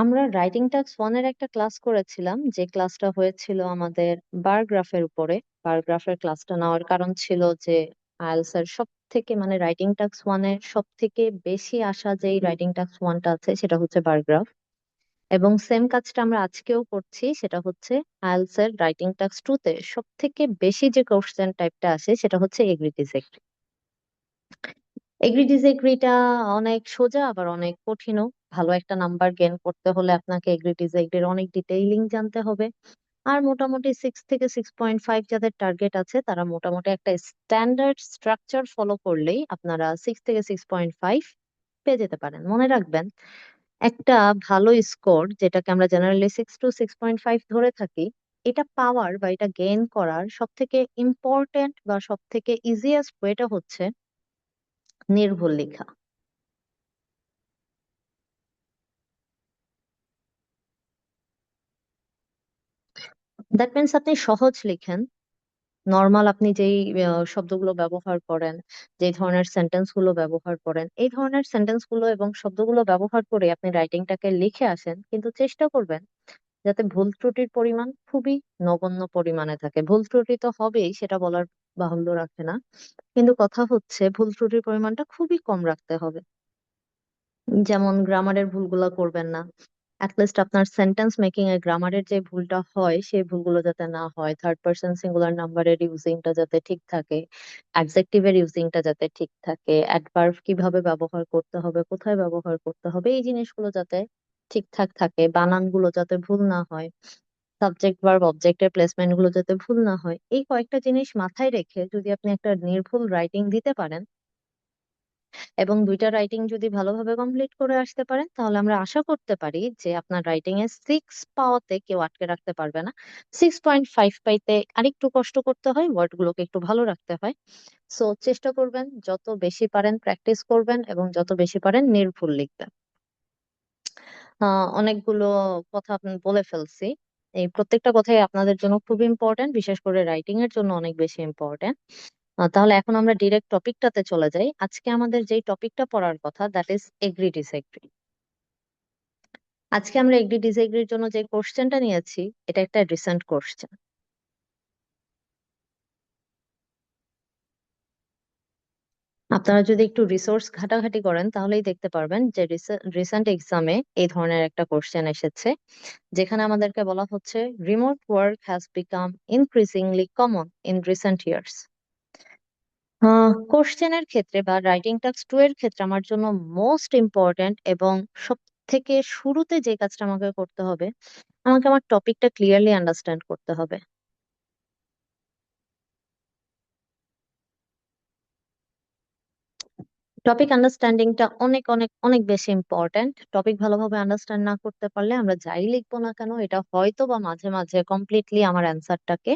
আমরা writing task ওয়ানের একটা ক্লাস করেছিলাম, যে ক্লাসটা হয়েছিল আমাদের বার গ্রাফের উপরে। বার গ্রাফের ক্লাসটা নেওয়ার কারণ ছিল যে আইএলটিএস এর সব থেকে মানে রাইটিং টাস্ক ওয়ানের সব থেকে বেশি আসা যেই রাইটিং টাস্ক ওয়ানটা আছে সেটা হচ্ছে বার গ্রাফ। এবং সেম কাজটা আমরা আজকেও করছি, সেটা হচ্ছে আইএলটিএস এর রাইটিং টাস্ক টু তে সব থেকে বেশি যে কোশ্চেন টাইপটা আসে সেটা হচ্ছে এগ্রি ডিসএগ্রি। এগ্রি ডিসএগ্রিটা অনেক সোজা আবার অনেক কঠিনও। ভালো একটা নাম্বার গেইন করতে হলে আপনাকে এগ্রি ডিসএগ্রির অনেক ডিটেইলিং জানতে হবে। আর মোটামুটি 6 থেকে 6.5 যাদের টার্গেট আছে তারা মোটামুটি একটা স্ট্যান্ডার্ড স্ট্রাকচার ফলো করলেই আপনারা 6 থেকে 6.5 পেয়ে যেতে পারেন। মনে রাখবেন, একটা ভালো স্কোর যেটাকে আমরা জেনারেলি 6 to 6.5 ধরে থাকি, এটা পাওয়ার বা এটা গেইন করার সব থেকে ইম্পর্টেন্ট বা সব থেকে ইজিয়েস্ট ওয়েটা হচ্ছে নির্ভুল লেখা। দ্যাট মিনস আপনি সহজ লিখেন। নর্মাল আপনি যেই শব্দগুলো ব্যবহার করেন, যে ধরনের সেন্টেন্স গুলো ব্যবহার করেন, এই ধরনের সেন্টেন্স গুলো এবং শব্দগুলো ব্যবহার করে আপনি রাইটিংটাকে লিখে আসেন, কিন্তু চেষ্টা করবেন যাতে ভুল ত্রুটির পরিমাণ খুবই নগণ্য পরিমাণে থাকে। ভুল ত্রুটি তো হবেই, সেটা বলার বাহুল্য রাখে না, কিন্তু কথা হচ্ছে ভুল ত্রুটির পরিমাণটা খুবই কম রাখতে হবে। যেমন গ্রামারের ভুলগুলো করবেন না। অ্যাটলিস্ট আপনার সেন্টেন্স মেকিং এ গ্রামারের যে ভুলটা হয় সেই ভুলগুলো যাতে না হয়। থার্ড পার্সন সিঙ্গুলার নাম্বারের ইউজিংটা যাতে ঠিক থাকে, অ্যাডজেক্টিভের ইউজিংটা যাতে ঠিক থাকে, অ্যাডভার্ব কিভাবে ব্যবহার করতে হবে, কোথায় ব্যবহার করতে হবে, এই জিনিসগুলো যাতে ঠিকঠাক থাকে, বানানগুলো যাতে ভুল না হয়, সাবজেক্ট ভার্ব অবজেক্টের প্লেসমেন্ট গুলো যাতে ভুল না হয়, এই কয়েকটা জিনিস মাথায় রেখে যদি আপনি একটা নির্ভুল রাইটিং দিতে পারেন এবং দুইটা রাইটিং যদি ভালোভাবে কমপ্লিট করে আসতে পারেন, তাহলে আমরা আশা করতে পারি যে আপনার রাইটিং এ 6 পাওয়াতে কেউ আটকে রাখতে পারবে না। 6.5 পাইতে আরেকটু কষ্ট করতে হয়, ওয়ার্ড গুলোকে একটু ভালো রাখতে হয়। সো চেষ্টা করবেন যত বেশি পারেন প্র্যাকটিস করবেন এবং যত বেশি পারেন নির্ভুল লিখবেন। অনেকগুলো কথা আপনি বলে ফেলছি। এই প্রত্যেকটা কথাই আপনাদের জন্য খুব ইম্পর্টেন্ট, বিশেষ করে রাইটিং এর জন্য অনেক বেশি ইম্পর্টেন্ট। তাহলে এখন আমরা ডিরেক্ট টপিকটাতে চলে যাই। আজকে আমাদের যেই টপিকটা পড়ার কথা, দ্যাট ইজ এগ্রি ডিসএগ্রি। আজকে আমরা এগ্রি ডিসএগ্রির জন্য যে কোশ্চেনটা নিয়েছি, এটা একটা রিসেন্ট কোশ্চেন। আপনারা যদি একটু রিসোর্স ঘাটাঘাটি করেন তাহলেই দেখতে পারবেন যে রিসেন্ট এক্সামে এই ধরনের একটা কোশ্চেন এসেছে, যেখানে আমাদেরকে বলা হচ্ছে remote work has become increasingly common in recent years. কোশ্চেনের ক্ষেত্রে বা রাইটিং টাস্ক টু এর ক্ষেত্রে আমার জন্য মোস্ট ইম্পর্ট্যান্ট এবং সব থেকে শুরুতে যে কাজটা আমাকে করতে হবে, আমাকে আমার টপিকটা ক্লিয়ারলি আন্ডারস্ট্যান্ড করতে হবে। টপিক আন্ডারস্ট্যান্ডিংটা অনেক অনেক অনেক বেশি ইম্পর্ট্যান্ট। টপিক ভালোভাবে আন্ডারস্ট্যান্ড না করতে পারলে আমরা যাই লিখবো না কেন, এটা হয়তো বা মাঝে মাঝে কমপ্লিটলি আমার অ্যান্সারটাকে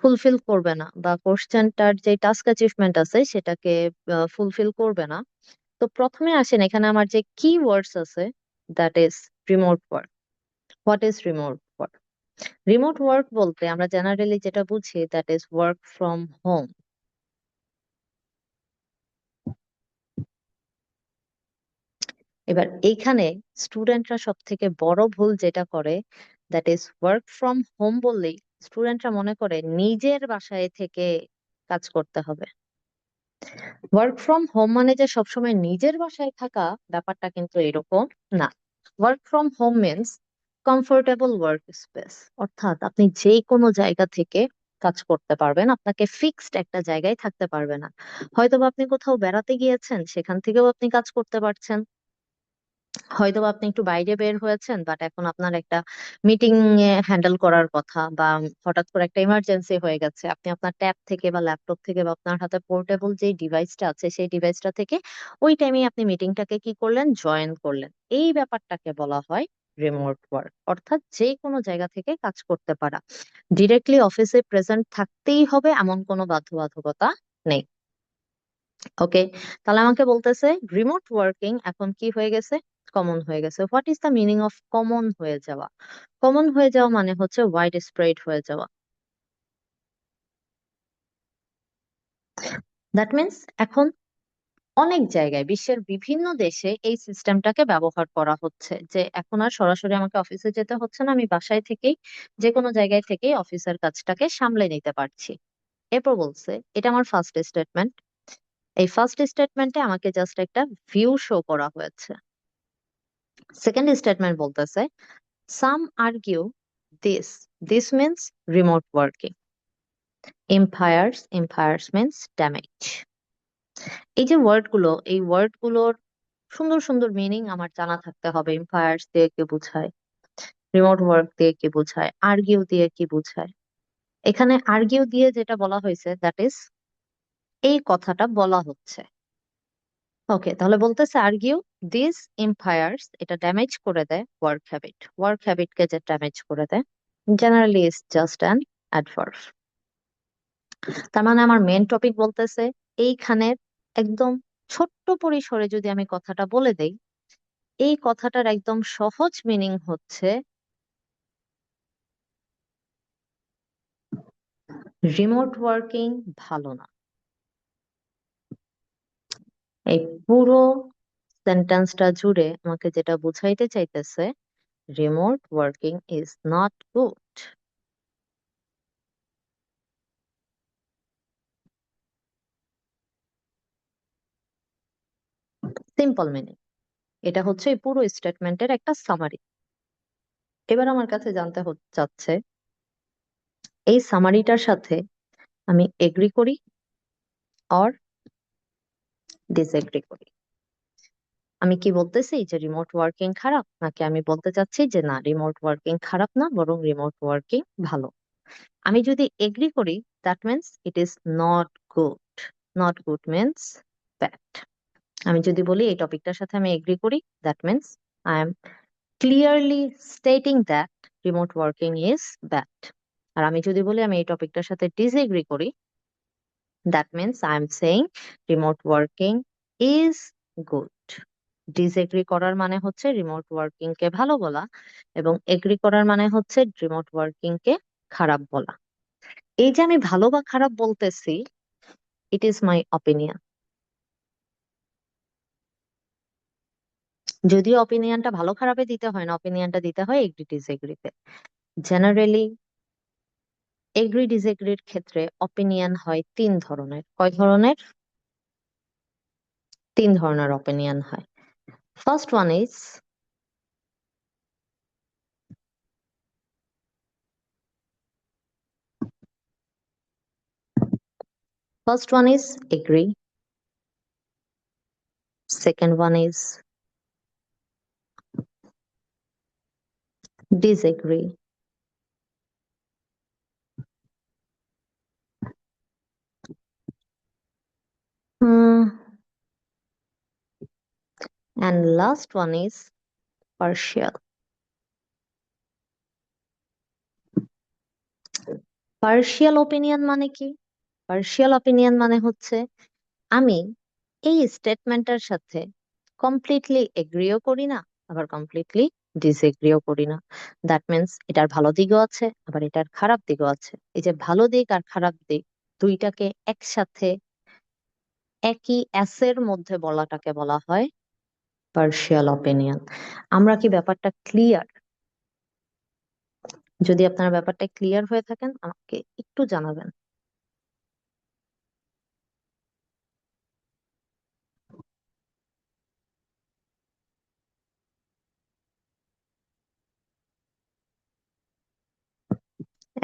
ফুলফিল করবে না, বা কোশ্চেনটার যে টাস্ক অ্যাচিভমেন্ট আছে সেটাকে ফুলফিল করবে না। তো প্রথমে আসেন, এখানে আমার যে কি ওয়ার্ডস আছে, that is remote work. What is remote work? Remote work বলতে আমরা জেনারেলি যেটা বুঝি, that is work from home. এবার এইখানে স্টুডেন্টরা সব থেকে বড় ভুল যেটা করে, that is work from home বললেই স্টুডেন্টরা মনে করে নিজের বাসায় থেকে কাজ করতে হবে। ওয়ার্ক ফ্রম হোম মানে যে সবসময় নিজের বাসায় থাকা, ব্যাপারটা কিন্তু এরকম না। Work from home means comfortable work space, অর্থাৎ আপনি যে কোনো জায়গা থেকে কাজ করতে পারবেন, আপনাকে ফিক্সড একটা জায়গায় থাকতে পারবে না। হয়তোবা আপনি কোথাও বেড়াতে গিয়েছেন, সেখান থেকেও আপনি কাজ করতে পারছেন। হয়তোবা আপনি একটু বাইরে বের হয়েছেন, বাট এখন আপনার একটা মিটিং হ্যান্ডেল করার কথা, বা হঠাৎ করে একটা ইমার্জেন্সি হয়ে গেছে, আপনি আপনার ট্যাব থেকে বা ল্যাপটপ থেকে বা আপনার হাতে পোর্টেবল যে ডিভাইসটা আছে সেই ডিভাইসটা থেকে ওই টাইমে আপনি মিটিংটাকে কি করলেন, জয়েন করলেন। এই ব্যাপারটাকে বলা হয় রিমোট ওয়ার্ক, অর্থাৎ যে কোনো জায়গা থেকে কাজ করতে পারা। ডিরেক্টলি অফিসে প্রেজেন্ট থাকতেই হবে এমন কোনো বাধ্যবাধকতা নেই। ওকে, তাহলে আমাকে বলতেছে রিমোট ওয়ার্কিং এখন কি হয়ে গেছে, কমন হয়ে গেছে। What is the meaning of common হয়ে যাওয়া? কমন হয়ে যাওয়া মানে হচ্ছে ওয়াইড স্প্রেড হয়ে যাওয়া। দ্যাট মিন্স এখন অনেক জায়গায় বিশ্বের বিভিন্ন দেশে এই সিস্টেমটাকে ব্যবহার করা হচ্ছে, যে এখন আর সরাসরি আমাকে অফিসে যেতে হচ্ছে না, আমি বাসায় থেকেই যে কোনো জায়গায় থেকেই অফিসের কাজটাকে সামলে নিতে পারছি। এরপর বলছে, এটা আমার ফার্স্ট স্টেটমেন্ট। এই ফার্স্ট স্টেটমেন্টে আমাকে জাস্ট একটা ভিউ শো করা হয়েছে। সেকেন্ড স্টেটমেন্ট বলতেছে, some argue this this means remote working, impairs means damage. এই যে ওয়ার্ড গুলো, এই ওয়ার্ড গুলোর সুন্দর সুন্দর মিনিং আমার জানা থাকতে হবে। এম্পায়ার্স দিয়ে কি বোঝায়, রিমোট ওয়ার্ক দিয়ে কি বোঝায়, আর্গিউ দিয়ে কি বোঝায়। এখানে আর্গিউ দিয়ে যেটা বলা হয়েছে, দ্যাট ইজ এই কথাটা বলা হচ্ছে। ওকে, তাহলে বলতেছে আর্গিউ দিস এম্পায়ার্স, এটা ড্যামেজ করে দেয় ওয়ার্ক হ্যাবিটকে যে ড্যামেজ করে দেয়। Generally is just an adverb. তার মানে আমার মেন টপিক বলতেছে, এইখানে একদম ছোট্ট পরিসরে যদি আমি কথাটা বলে দেই, এই কথাটার একদম সহজ মিনিং হচ্ছে রিমোট ওয়ার্কিং ভালো না। এই পুরো সেন্টেন্সটা জুড়ে আমাকে যেটা বুঝাইতে চাইতেছে, remote working is not good. Simple meaning. এটা হচ্ছে এই পুরো স্টেটমেন্টের একটা সামারি। এবার আমার কাছে জানতে চাচ্ছে, এই সামারিটার সাথে আমি এগ্রি করি অর ডিসএগ্রি করি। আমি কি বলতেছি যে রিমোট ওয়ার্কিং খারাপ, নাকি আমি বলতে চাচ্ছি যে না, রিমোট ওয়ার্কিং খারাপ না, বরং রিমোট ওয়ার্কিং ভালো। আমি যদি এগ্রি করি, that means it is not good. Not good means bad. আমি যদি বলি এই টপিকটার সাথে আমি এগ্রি করি, that means I am clearly stating that remote working is bad. আর আমি যদি বলি আমি এই টপিকটার সাথে ডিসএগ্রি করি, that means I am saying remote working is good. Disagree করার মানে হচ্ছে রিমোট ওয়ার্কিং কে ভালো বলা, এবং এগ্রি করার মানে হচ্ছে রিমোট ওয়ার্কিং কে খারাপ বলা। এই যে আমি ভালো বা খারাপ বলতেছি, ইট ইজ মাই অপিনিয়ন। যদিও অপিনিয়নটা ভালো খারাপে দিতে হয় না, অপিনিয়নটা দিতে হয় এগ্রি ডিসএগ্রিতে। জেনারেলি এগ্রি ডিসএগ্রির ক্ষেত্রে অপিনিয়ন হয় তিন ধরনের। কয় ধরনের? তিন ধরনের অপিনিয়ন হয়। First one is first one is agree, second one is disagree, and last one is partial. Partial opinion মানে কি? পার্শিয়াল অপিনিয়ন মানে হচ্ছে আমি এই স্টেটমেন্টের সাথে কমপ্লিটলি এগ্রিও করি না, আবার কমপ্লিটলি ডিসএগ্রিও করি না। দ্যাট মিন্স এটার ভালো দিকও আছে, আবার এটার খারাপ দিকও আছে। এই যে ভালো দিক আর খারাপ দিক দুইটাকে একসাথে একই অ্যাসের মধ্যে বলাটাকে বলা হয় পার্শিয়াল অপিনিয়ন। আমরা কি ব্যাপারটা ক্লিয়ার? যদি আপনারা ব্যাপারটা ক্লিয়ার হয়ে থাকেন, আমাকে একটু জানাবেন।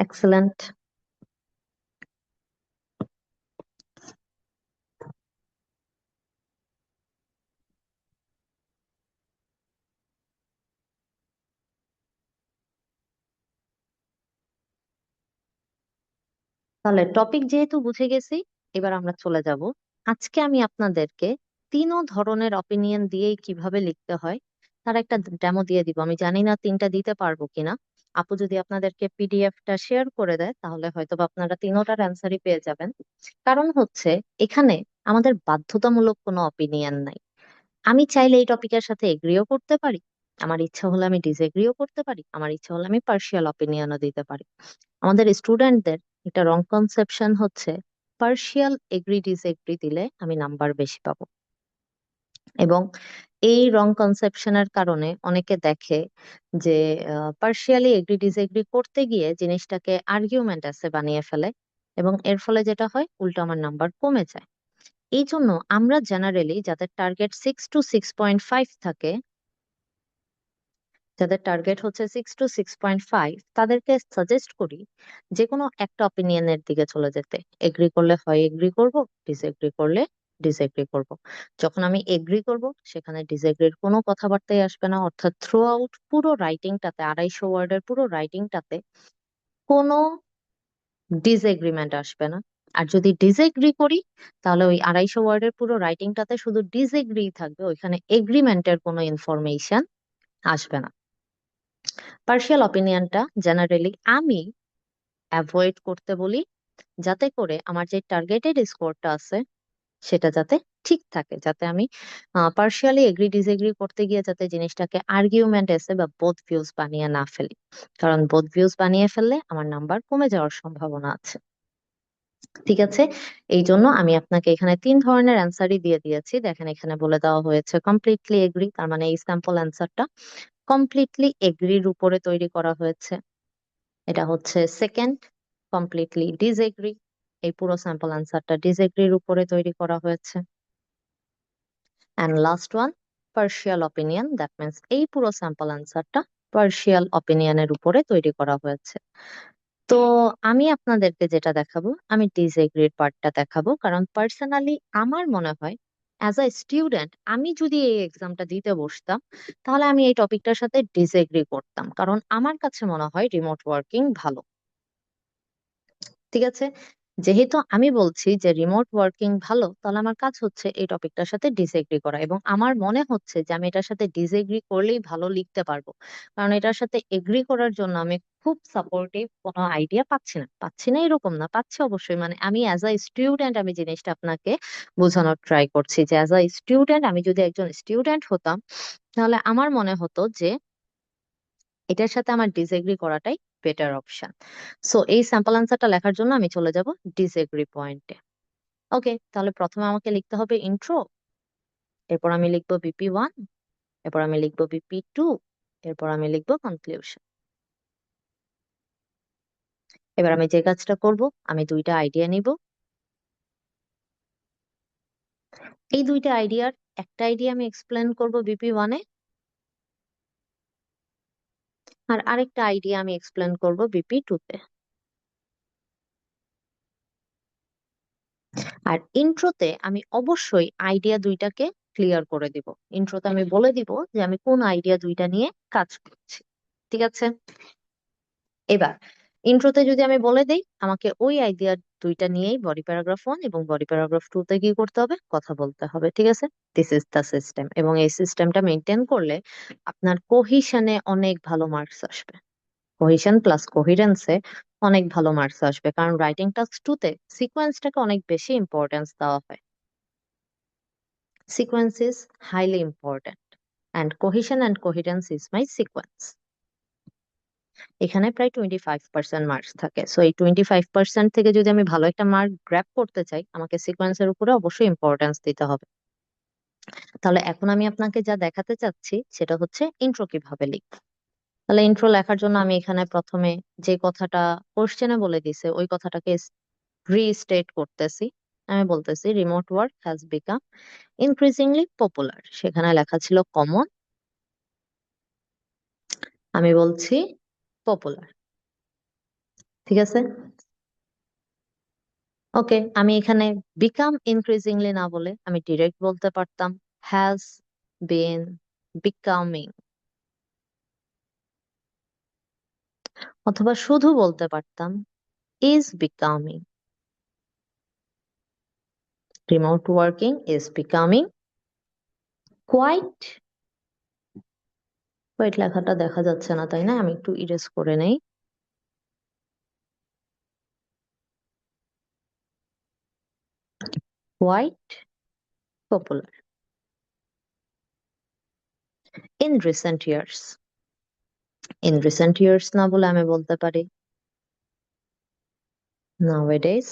এক্সেলেন্ট। তাহলে টপিক যেহেতু বুঝে গেছি, এবার আমরা চলে যাব। আজকে আমি আপনাদেরকে তিনও ধরনের অপিনিয়ন দিয়েই কিভাবে লিখতে হয় তার একটা ডেমো দিয়ে দিব। আমি জানি না তিনটা দিতে পারবো কিনা। আপু যদি আপনাদেরকে পিডিএফটা শেয়ার করে দেয়, তাহলে হয়তো বা আপনারা তিনোটার অ্যান্সারই পেয়ে যাবেন। কারণ হচ্ছে এখানে আমাদের বাধ্যতামূলক কোনো অপিনিয়ন নাই। আমি চাইলে এই টপিকের সাথে এগ্রিও করতে পারি, আমার ইচ্ছা হলে আমি ডিসএগ্রিও করতে পারি, আমার ইচ্ছা হলে আমি পার্শিয়াল অপিনিয়নও দিতে পারি। আমাদের স্টুডেন্টদের একটা রং কনসেপশন হচ্ছে পার্শিয়াল এগ্রি ডিসএগ্রি দিলে আমি নাম্বার বেশি পাবো। এবং এই রং কনসেপশনের কারণে অনেকে দেখে যে পার্শিয়ালি এগ্রি ডিসএগ্রি করতে গিয়ে জিনিসটাকে আর্গুমেন্ট আছে বানিয়ে ফেলে, এবং এর ফলে যেটা হয় উল্টো আমার নাম্বার কমে যায়। এই জন্য আমরা জেনারেলি যাদের টার্গেট 6 to 6.5 থাকে, যাদের টার্গেট হচ্ছে 6 to 6.5, তাদেরকে সাজেস্ট করি যে কোনো একটা অপিনিয়নের দিকে চলে যেতে। এগ্রি করলে হয় এগ্রি করব, ডিসএগ্রি করলে ডিসএগ্রি করব। যখন আমি এগ্রি করব সেখানে ডিসএগ্রির কোনো কথাবার্তাই আসবে না, অর্থাৎ থ্রু আউট পুরো রাইটিংটাতে, 250 ওয়ার্ডের পুরো রাইটিংটাতে কোনো ডিসএগ্রিমেন্ট আসবে না। আর যদি ডিসএগ্রি করি তাহলে ওই 250 ওয়ার্ডের পুরো রাইটিংটাতে শুধু ডিসএগ্রি থাকবে, ওইখানে এগ্রিমেন্টের কোনো ইনফরমেশন আসবে না। পার্শিয়াল অপিনিয়নটা জেনারেলি আমি অ্যাভয়েড করতে বলি, যাতে করে আমার যে টার্গেটেড স্কোরটা আছে সেটা যাতে ঠিক থাকে, যাতে আমি পার্শিয়ালি এগ্রি ডিসএগ্রি করতে গিয়ে যাতে জিনিসটাকে আর্গুমেন্ট এসে বা বোথ ভিউজ বানিয়ে না ফেলি। কারণ বোথ ভিউজ বানিয়ে ফেললে আমার নাম্বার কমে যাওয়ার সম্ভাবনা আছে। ঠিক আছে, এই জন্য আমি আপনাকে এখানে 3 ধরনের অ্যান্সারই দিয়ে দিয়েছি। দেখেন এখানে বলে দেওয়া হয়েছে কমপ্লিটলি এগ্রি, তার মানে এই স্যাম্পল অ্যান্সারটা কমপ্লিটলি এগ্রির উপরে তৈরি করা হয়েছে। এটা হচ্ছে সেকেন্ড, কমপ্লিটলি ডিসএগ্রি, এই পুরো স্যাম্পল অ্যান্সারটা ডিসএগ্রির উপরে তৈরি করা হয়েছে। And last one, partial opinion, that means এই পুরো স্যাম্পল অ্যান্সারটা পার্শিয়াল অপিনিয়নের উপরে তৈরি করা হয়েছে। তো আমি আপনাদেরকে যেটা দেখাবো, আমি ডিসএগ্রির পার্টটা দেখাবো, কারণ পার্সোনালি আমার মনে হয় অ্যাজ আ স্টুডেন্ট আমি যদি এই এক্সামটা দিতে বসতাম তাহলে আমি এই টপিকটার সাথে ডিসএগ্রি করতাম, কারণ আমার কাছে মনে হয় রিমোট ওয়ার্কিং ভালো। ঠিক আছে, যেহেতু আমি বলছি যে রিমোট ওয়ার্কিং ভালো, তাহলে আমার কাজ হচ্ছে এই টপিকটার সাথে ডিসএগ্রি করা, এবং আমার মনে হচ্ছে যে আমি এটার সাথে ডিসএগ্রি করলেই ভালো লিখতে পারবো। কারণ এটার সাথে এগ্রি করার জন্য আমি খুব সাপোর্টিভ কোনো আইডিয়া পাচ্ছি না এরকম না, পাচ্ছি অবশ্যই। মানে আমি অ্যাজ আ স্টুডেন্ট আমি জিনিসটা আপনাকে বোঝানোর ট্রাই করছি যে অ্যাজ আ স্টুডেন্ট আমি যদি একজন স্টুডেন্ট হতাম তাহলে আমার মনে হতো যে এটার সাথে আমার ডিসএগ্রি করাটাই বেটার অপশন। সো এই স্যাম্পল অ্যান্সারটা লেখার জন্য আমি চলে যাব ডিসএগ্রি পয়েন্টে। ওকে, তাহলে প্রথমে আমাকে লিখতে হবে ইন্ট্রো, এরপর আমি লিখবো বিপি 1, এরপর আমি লিখবো বিপি 2, এরপর আমি লিখবো কনক্লুশন। এবার আমি যে কাজটা করব, আমি দুইটা আইডিয়া নিব। এই দুইটা আইডিয়ার একটা আইডিয়া আমি এক্সপ্লেন করব বিপি 1-এ, আর আরেকটা আইডিয়া আমি এক্সপ্লেন করব বিপি 2-তে। আর ইন্ট্রোতে আমি অবশ্যই আইডিয়া দুইটাকে ক্লিয়ার করে দিব। ইন্ট্রোতে আমি বলে দিব যে আমি কোন আইডিয়া দুইটা নিয়ে কাজ করছি। ঠিক আছে, এবার ইন্ট্রোতে যদি আমি বলে দেই আমাকে ওই আইডিয়া দুইটা নিয়েই বডি প্যারাগ্রাফ 1 এবং বডি প্যারাগ্রাফ 2-তে কি করতে হবে, কথা বলতে হবে। ঠিক আছে, দিস ইজ দ্য সিস্টেম, এবং এই সিস্টেমটা মেনটেন করলে আপনার কোহিশনে অনেক ভালো মার্কস আসবে। কোহিশন প্লাস কোহিরেন্সে অনেক ভালো মার্কস আসবে, কারণ রাইটিং টাস্ক 2-তে সিকোয়েন্সটাকে অনেক বেশি ইম্পর্টেন্স দেওয়া হয়। Sequence is highly important, and cohesion and coherence is my sequence. এখানে প্রায় 25% মার্কস থাকে, সো এই 25% থেকে যদি আমি ভালো একটা মার্ক গ্র্যাব করতে চাই আমাকে সিকোয়েন্সের উপরে অবশ্যই ইম্পর্টেন্স দিতে হবে। তাহলে এখন আমি আপনাকে যা দেখাতে চাচ্ছি সেটা হচ্ছে ইন্ট্রো কিভাবে লিখব। তাহলে ইন্ট্রো লেখার জন্য আমি এখানে প্রথমে যে কথাটা কোশ্চেনে বলে দিছে ওই কথাটাকে রিস্টেট করতেছি। আমি বলতেছি remote work has become increasingly popular, সেখানে লেখা ছিল কমন, আমি বলছি পপুলার। ঠিক আছে, ওকে, আমি এখানে বিকাম ইনক্রিজিংলি না বলে আমি ডিরেক্ট বলতে পারতাম হ্যাজ বিন বিকামিং, অথবা শুধু বলতে পারতাম is becoming. Remote working is becoming quite, quite লেখাটা দেখা যাচ্ছে না তাই না, আমি একটু ইরেজ করে নেই। Quite popular in recent years. In recent years না বলে আমি বলতে পারি নাওএডেজ,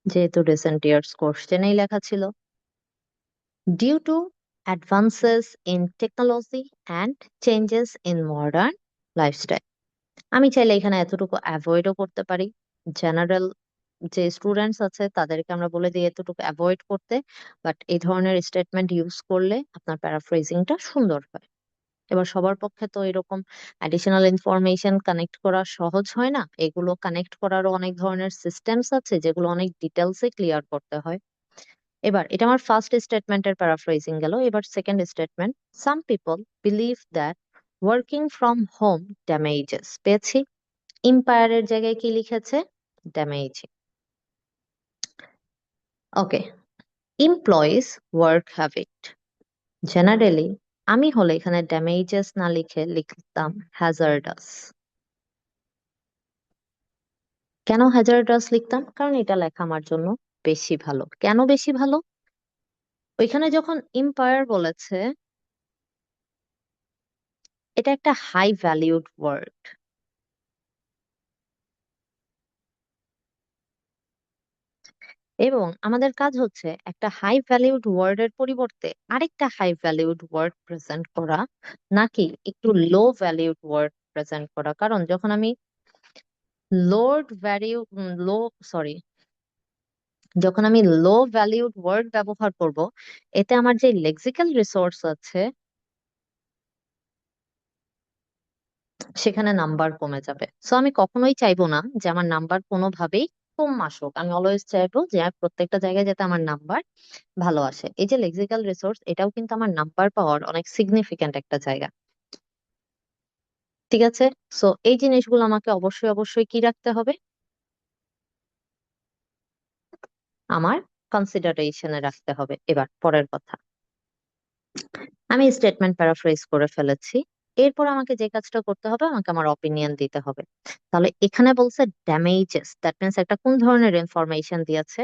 যেহেতু রিসেন্ট ইয়ার্স কোশ্চেনেই লেখা ছিল। Due to advances in technology and changes in modern lifestyle. আমি চাইলে এখানে এতটুকু অ্যাভয়েডও করতে পারি। জেনারেল যে স্টুডেন্টস আছে তাদেরকে আমরা বলে দিই এতটুকু অ্যাভয়েড করতে, বাট এই ধরনের স্টেটমেন্ট ইউজ করলে আপনার প্যারাফ্রেজিংটা সুন্দর হয়। এবার সবার পক্ষে তো এরকম অ্যাডিশনাল ইনফরমেশন কানেক্ট করা সহজ হয় না, এগুলো কানেক্ট করারও অনেক ধরনের সিস্টেমস আছে যেগুলো অনেক ডিটেলসে ক্লিয়ার করতে হয়। এবার এটা আমার ফার্স্ট স্টেটমেন্টের প্যারাফ্রেজিং গেল, এবার second statement. Some people believe that working from home damages, পেয়েছি। এম্পায়ারের জায়গায় কি লিখেছে? ড্যামেজ। ওকে, এমপ্লয়িজ ওয়ার্ক হ্যাবিট। জেনারেলি আমি হলে এখানে ড্যামেজেস না লিখে লিখতাম হ্যাজার্ডাস। কেন হ্যাজার্ডাস লিখতাম? কারণ এটা লেখা আমার জন্য বেশি ভালো। কেন বেশি ভালো? ওইখানে যখন এম্পায়ার বলেছে, এটা একটা হাই ভ্যালিউড ওয়ার্ড, এবং আমাদের কাজ হচ্ছে একটা হাই ভ্যালিউড ওয়ার্ডের পরিবর্তে আরেকটা হাই ভ্যালিউড ওয়ার্ড প্রেজেন্ট করা, নাকি একটু লো ভ্যালিউড ওয়ার্ড প্রেজেন্ট করা। কারণ যখন আমি লোড ভ্যালিউ লো সরি যখন আমি লো ভ্যালিউড ওয়ার্ড ব্যবহার করব, এতে আমার যে লেক্সিক্যাল রিসোর্স আছে সেখানে নাম্বার কমে যাবে। সো আমি কখনোই চাইবো না যে আমার নাম্বার কোনোভাবেই কম আসুক। আমি অলওয়েজ চাইবো যে প্রত্যেকটা জায়গায় যাতে আমার নাম্বার ভালো আসে। এই যে লেক্সিক্যাল রিসোর্স, এটাও কিন্তু আমার নাম্বার পাওয়ার অনেক সিগনিফিক্যান্ট একটা জায়গা। ঠিক আছে, সো এই জিনিসগুলো আমাকে অবশ্যই অবশ্যই কি রাখতে হবে? আমার কনসিডারেশনে রাখতে হবে। এবার পরের কথা, আমি স্টেটমেন্ট প্যারাফ্রেজ করে ফেলেছি। এরপর আমাকে যে কাজটা করতে হবে, আমাকে আমার অপিনিয়ন দিতে হবে। তাহলে এখানে বলছে ড্যামেজেস, দ্যাট মিনস একটা কোন ধরনের ইনফরমেশন দিয়েছে?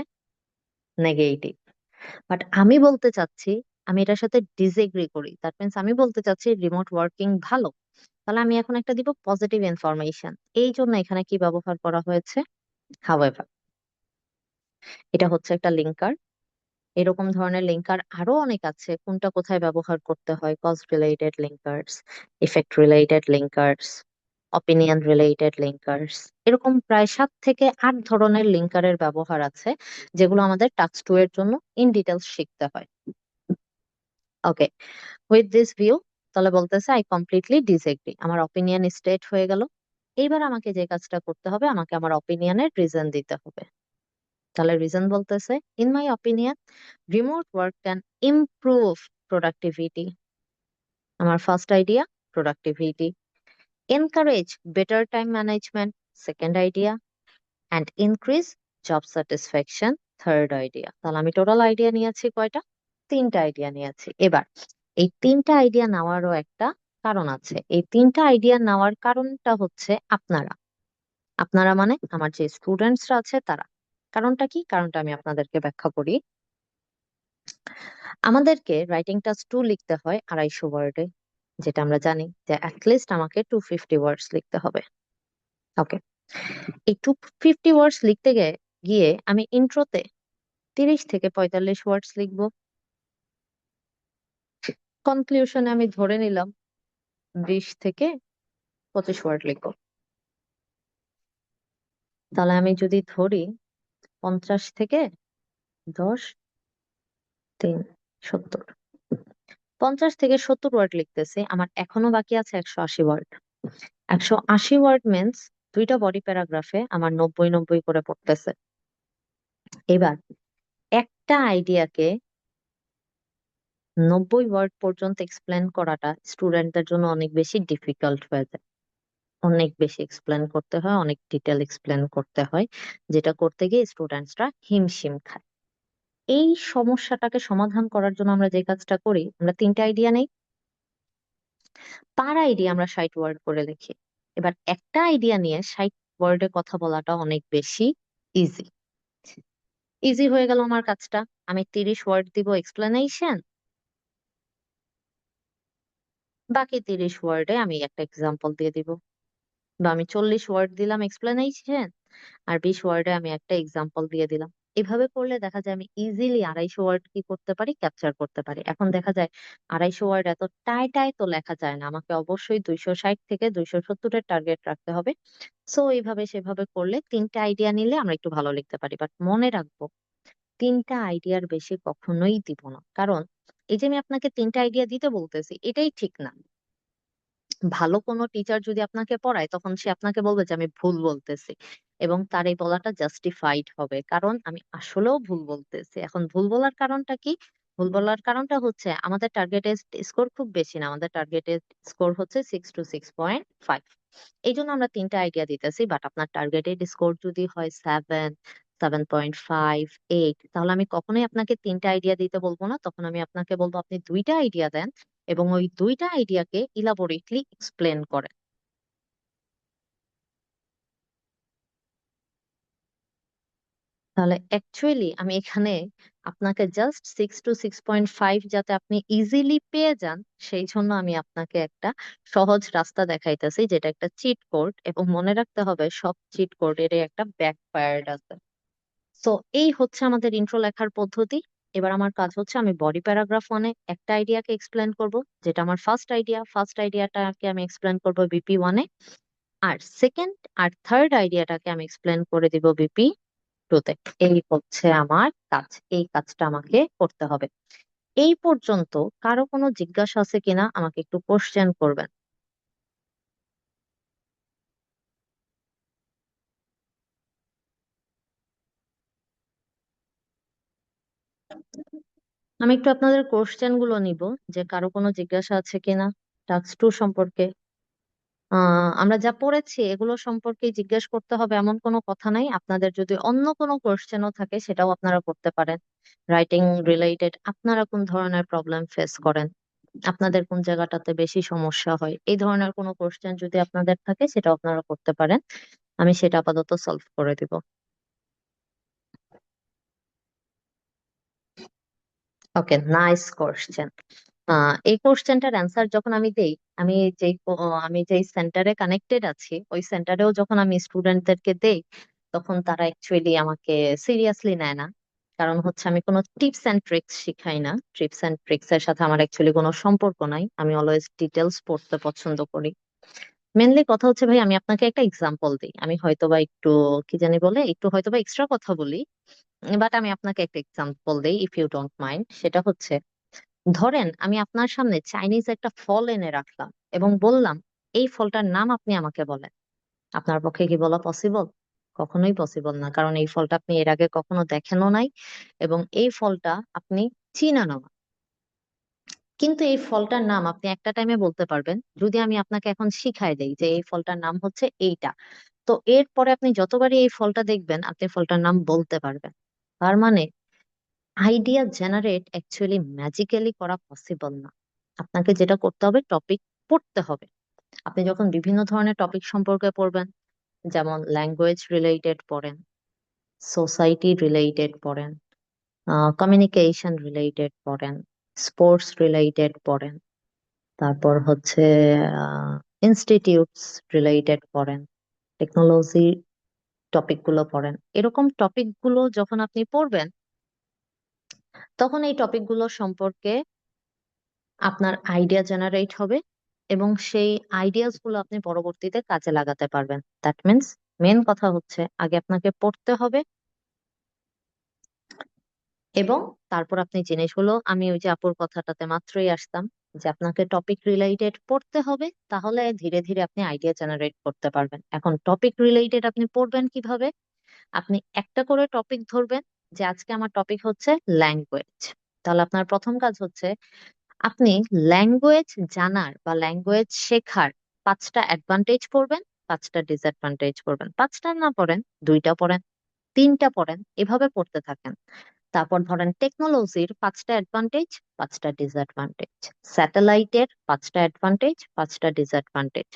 নেগেটিভ। বাট আমি বলতে চাচ্ছি, আমি এটার সাথে ডিসএগ্রি করি। দ্যাট মিনস আমি বলতে চাচ্ছি রিমোট ওয়ার্কিং ভালো। তাহলে আমি এখন একটা দিব পজিটিভ ইনফরমেশন। এই জন্য এখানে কি ব্যবহার করা হয়েছে? হাউএভার। এটা হচ্ছে একটা লিঙ্কার। এরকম ধরনের লিঙ্কার আরো অনেক আছে, কোনটা কোথায় ব্যবহার করতে হয়? Cause related linkers, effect related linkers, opinion related linkers, এরকম প্রায় 7 থেকে 8 ধরনের লিঙ্কারের ব্যবহার আছে, যেগুলো আমাদের টাস্ক 2 এর জন্য ইন ডিটেলস শিখতে হয়। ওকে, উইথ দিস ভিউ, তাহলে বলতেছে আই কমপ্লিটলি ডিসএগ্রি, আমার অপিনিয়ন স্টেট হয়ে গেল। এইবার আমাকে যে কাজটা করতে হবে, আমাকে আমার অপিনিয়নের রিজন দিতে হবে। তাহলে রিজন বলতেছে, in my opinion remote work can improve productivity. আমার first idea productivity, encourage better time management second idea, and increase job satisfaction third idea. তাহলে আমি টোটাল আইডিয়া নিয়েছি কয়টা? 3টা আইডিয়া নিয়েছি। এবার এই 3টা আইডিয়া নেওয়ারও একটা কারণ আছে। এই 3টা আইডিয়া নেওয়ার কারণটা হচ্ছে আপনারা, আপনারা মানে আমার যে স্টুডেন্টসরা আছে তারা। কারণটা কি? কারণটা আমি আপনাদেরকে ব্যাখ্যা করি। আমাদেরকে রাইটিং টাস্ক 2 লিখতে হয় 250 ওয়ার্ডে, যেটা আমরা জানি যে অ্যাটলিস্ট আমাকে 250 ওয়ার্ডস লিখতে হবে। ওকে, এই 250 ওয়ার্ডস লিখতে গিয়ে আমি ইন্ট্রোতে 30 থেকে 45 ওয়ার্ডস লিখবো। কনক্লিউশনে আমি ধরে নিলাম 20 থেকে 25 ওয়ার্ড লিখবো। তাহলে আমি যদি ধরি 50 থেকে 10, 3, 70, 50 থেকে 70 ওয়ার্ড লিখতেছি, আমার এখনো বাকি আছে 180 ওয়ার্ড। 180 ওয়ার্ড মিনস দুইটা বডি প্যারাগ্রাফে আমার 90 90 করে পড়তেছে। এবার একটা আইডিয়াকে 90 ওয়ার্ড পর্যন্ত এক্সপ্লেন করাটা স্টুডেন্টদের জন্য অনেক বেশি ডিফিকাল্ট হয়ে যায়। অনেক বেশি এক্সপ্লেন করতে হয়, অনেক ডিটেল এক্সপ্লেন করতে হয়, যেটা করতে গিয়ে স্টুডেন্টসরা হিমশিম খায়। এই সমস্যাটাকে সমাধান করার জন্য আমরা যে কাজটা করি, আমরা 3টা আইডিয়া নেই, পার আইডিয়া আমরা 60 ওয়ার্ড করে লিখি। এবার একটা আইডিয়া নিয়ে 60 ওয়ার্ডে কথা বলাটা অনেক বেশি ইজি। ইজি হয়ে গেল আমার কাজটা। আমি 30 ওয়ার্ড দিব এক্সপ্লেনেশন, বাকি 30 ওয়ার্ডে আমি একটা এক্সাম্পল দিয়ে দিব। বা আমি 40 ওয়ার্ড দিলাম এক্সপ্লেনেশন, আর 20 ওয়ার্ডে আমি একটা এক্সাম্পল দিয়ে দিলাম। এভাবে করলে দেখা যায় আমি ইজিলি 250 ওয়ার্ড কি করতে পারি, ক্যাপচার করতে পারি। এখন দেখা যায় 250 ওয়ার্ড এত টায় তো লেখা যায় না, আমাকে অবশ্যই 260 থেকে 270-এর টার্গেট রাখতে হবে। সো এইভাবে সেভাবে করলে 3টা আইডিয়া নিলে আমরা একটু ভালো লিখতে পারি। বাট মনে রাখবো, 3টা আইডিয়ার বেশি কখনোই দিব না। কারণ এই যে আমি আপনাকে 3টা আইডিয়া দিতে বলতেছি, এটাই ঠিক না। ভালো কোনো টিচার যদি আপনাকে পড়ায়, তখন সে আপনাকে বলবে যে আমি ভুল বলতেছি, এবং তার এই বলাটা জাস্টিফাইড হবে, কারণ আমি আসলেও ভুল বলতেছি। এখন ভুল বলার কারণটা কি? ভুল বলার কারণটা হচ্ছে আমাদের টার্গেটেড স্কোর খুব বেশি না, আমাদের টার্গেটেড স্কোর হচ্ছে 6 to 6.5। এই জন্য আমরা 3টা আইডিয়া দিতেছি। বাট আপনার টার্গেটেড স্কোর যদি হয় 7, 7.5, 8, তাহলে আমি কখনোই আপনাকে 3টা আইডিয়া দিতে বলবো না। তখন আমি আপনাকে বলবো আপনি 2টা আইডিয়া দেন, এবং ওই 2টা আইডিয়াকে ইলাবোরেটলি এক্সপ্লেন করে। তাহলে অ্যাকচুয়ালি আমি এখানে আপনাকে জাস্ট 6 to 6.5 যাতে আপনি ইজিলি পেয়ে যান, সেই জন্য আমি আপনাকে একটা সহজ রাস্তা দেখাইতেছি, যেটা একটা চিট কোড। এবং মনে রাখতে হবে, সব চিট কোডেরই একটা ব্যাকফায়ার্ড আছে। তো এই হচ্ছে আমাদের ইন্ট্রো লেখার পদ্ধতি। এবার আমার কাজ হচ্ছে আমি বডি প্যারাগ্রাফ 1-এ একটা আইডিয়াকে এক্সপ্লেন করব, যেটা আমার ফার্স্ট আইডিয়াটাকে আমি এক্সপ্লেন করব BP 1-এ। আর সেকেন্ড আর থার্ড আইডিয়াটাকে আমি এক্সপ্লেন করে দিব BP 2-তে। এই হচ্ছে আমার কাজ, এই কাজটা আমাকে করতে হবে। এই পর্যন্ত কারো কোনো জিজ্ঞাসা আছে কিনা, আমাকে একটু কোশ্চেন করবেন। আমি একটু আপনাদের কোশ্চেন গুলো নিব, যে কারো কোনো জিজ্ঞাসা আছে কিনা টাস্ক 2 সম্পর্কে। আমরা যা পড়েছি এগুলো সম্পর্কে জিজ্ঞেস করতে হবে এমন কোনো কথা নাই। আপনাদের যদি অন্য কোনো কোশ্চেনও থাকে, সেটাও আপনারা করতে পারেন। রাইটিং রিলেটেড আপনারা কোন ধরনের প্রবলেম ফেস করেন, আপনাদের কোন জায়গাটাতে বেশি সমস্যা হয়, এই ধরনের কোনো কোশ্চেন যদি আপনাদের থাকে, সেটাও আপনারা করতে পারেন। আমি সেটা আপাতত সলভ করে দিব। ওকে, নাইস কোশ্চেন। এই কোশ্চেনটার অ্যান্সার যখন আমি দেই, আমি আমি যেই সেন্টারে কানেক্টেড আছি, ওই সেন্টারেও যখন আমি স্টুডেন্টদেরকে দেই, তখন তারা অ্যাকচুয়ালি আমাকে সিরিয়াসলি নেয় না। কারণ হচ্ছে আমি কোনো টিপস এন্ড ট্রিক্স শিখাই না। টিপস এন্ড ট্রিক্স এর সাথে আমার অ্যাকচুয়ালি কোনো সম্পর্ক নাই। আমি অলওয়েজ ডিটেলস পড়তে পছন্দ করি। মেনলি কথা হচ্ছে ভাই, আমি আপনাকে একটা এক্সাম্পল দিই। আমি হয়তোবা একটু কি জানি বলে একটু হয়তোবা এক্সট্রা কথা বলি, বাট আমি আপনাকে একটা এক্সাম্পল দেই, ইফ ইউ ডোন্ট মাইন্ড। সেটা হচ্ছে, ধরেন আমি আপনার সামনে চাইনিজ একটা ফল এনে রাখলাম, এবং বললাম এই ফলটার নাম আপনি আমাকে বলেন। আপনার পক্ষে কি বলা পসিবল? কখনোই পসিবল না, কারণ এই ফলটা আপনি এর আগে কখনো দেখেনও নাই, এবং এই ফলটা আপনি চিনেনও না। কিন্তু এই ফলটার নাম আপনি একটা টাইমে বলতে পারবেন, যদি আমি আপনাকে এখন শিখাই দেই যে এই ফলটার নাম হচ্ছে এইটা। তো এরপরে আপনি যতবারই এই ফলটা দেখবেন, আপনি ফলটার নাম বলতে পারবেন। তার মানে আইডিয়া জেনারেট অ্যাকচুয়ালি ম্যাজিক্যালি করা পসিবল না। আপনাকে যেটা করতে হবে, টপিক পড়তে হবে। আপনি যখন বিভিন্ন ধরনের টপিক সম্পর্কে পড়বেন, যেমন ল্যাঙ্গুয়েজ রিলেটেড পড়েন, সোসাইটি রিলেটেড পড়েন, কমিউনিকেশন রিলেটেড পড়েন, স্পোর্টস রিলেটেড পড়েন, তারপর হচ্ছে ইনস্টিটিউটস রিলেটেড পড়েন, টেকনোলজি টপিক গুলো পড়েন। এরকম টপিক গুলো যখন আপনি পড়বেন, তখন এই টপিক গুলো সম্পর্কে আপনার আইডিয়া জেনারেট হবে, এবং সেই আইডিয়াস গুলো আপনি পরবর্তীতে কাজে লাগাতে পারবেন। দ্যাট মিন্স, মেন কথা হচ্ছে আগে আপনাকে পড়তে হবে, এবং তারপর আপনি জিনিসগুলো, আমি ওই যে আপুর কথাটাতে মাত্রই আসতাম, যে আপনাকে টপিক রিলেটেড পড়তে হবে, তাহলে ধীরে ধীরে আপনি আইডিয়া জেনারেট করতে পারবেন। এখন টপিক রিলেটেড আপনি পড়বেন কিভাবে? আপনি একটা করে টপিক ধরবেন, যে আজকে আমার টপিক হচ্ছে ল্যাঙ্গুয়েজ। তাহলে আপনার প্রথম কাজ হচ্ছে, আপনি ল্যাঙ্গুয়েজ জানার বা ল্যাঙ্গুয়েজ শেখার 5টা অ্যাডভান্টেজ পড়বেন, 5টা ডিসঅ্যাডভান্টেজ পড়বেন। 5টা না পড়েন, 2টা পড়েন, 3টা পড়েন, এভাবে পড়তে থাকেন। তারপর ধরেন টেকনোলজির 5টা অ্যাডভান্টেজ, 5টা ডিসঅ্যাডভান্টেজ, স্যাটেলাইটের 5টা অ্যাডভান্টেজ, 5টা ডিসঅ্যাডভান্টেজ।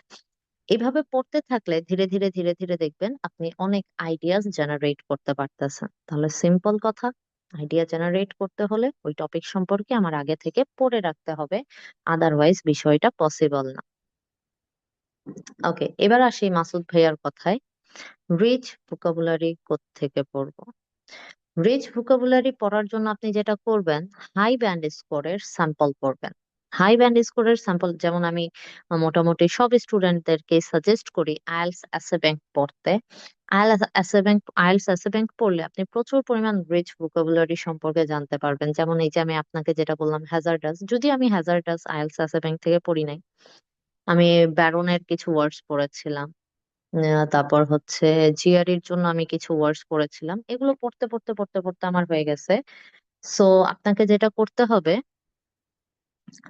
এভাবে পড়তে থাকলে ধীরে ধীরে ধীরে ধীরে দেখবেন আপনি অনেক আইডিয়াস জেনারেট করতে পারতেছেন। তাহলে সিম্পল কথা, আইডিয়া জেনারেট করতে হলে ওই টপিক সম্পর্কে আমার আগে থেকে পড়ে রাখতে হবে, আদারওয়াইজ বিষয়টা পসিবল না। ওকে, এবার আসি মাসুদ ভাইয়ার কথায়। রিচ ভোকাবুলারি থেকে পড়বো? রিচ ভোকাবুলারি পড়ার জন্য আপনি যেটা করবেন, হাই ব্যান্ড স্কোরের স্যাম্পল পড়বেন। হাই ব্যান্ড স্কোরের স্যাম্পল যেমন আমি মোটামুটি সব স্টুডেন্টদেরকে সাজেস্ট করি আইএলটিএস এসএ ব্যাংক পড়তে। আইএলটিএস এসএ ব্যাংক পড়লে আপনি প্রচুর পরিমাণ রিচ ভোকাবুলারি সম্পর্কে জানতে পারবেন। যেমন এই যে আমি আপনাকে যেটা বললাম হ্যাজার্ডাস, যদি আমি হ্যাজার্ডাস আইএলটিএস এসএ ব্যাংক থেকে পড়ি নাই, আমি ব্যারনের কিছু ওয়ার্ডস পড়েছিলাম। তারপর হচ্ছে জিআরইর জন্য আমি কিছু ওয়ার্ডস পড়েছিলাম। এগুলো পড়তে পড়তে পড়তে পড়তে আমার হয়ে গেছে। সো আপনাকে যেটা করতে হবে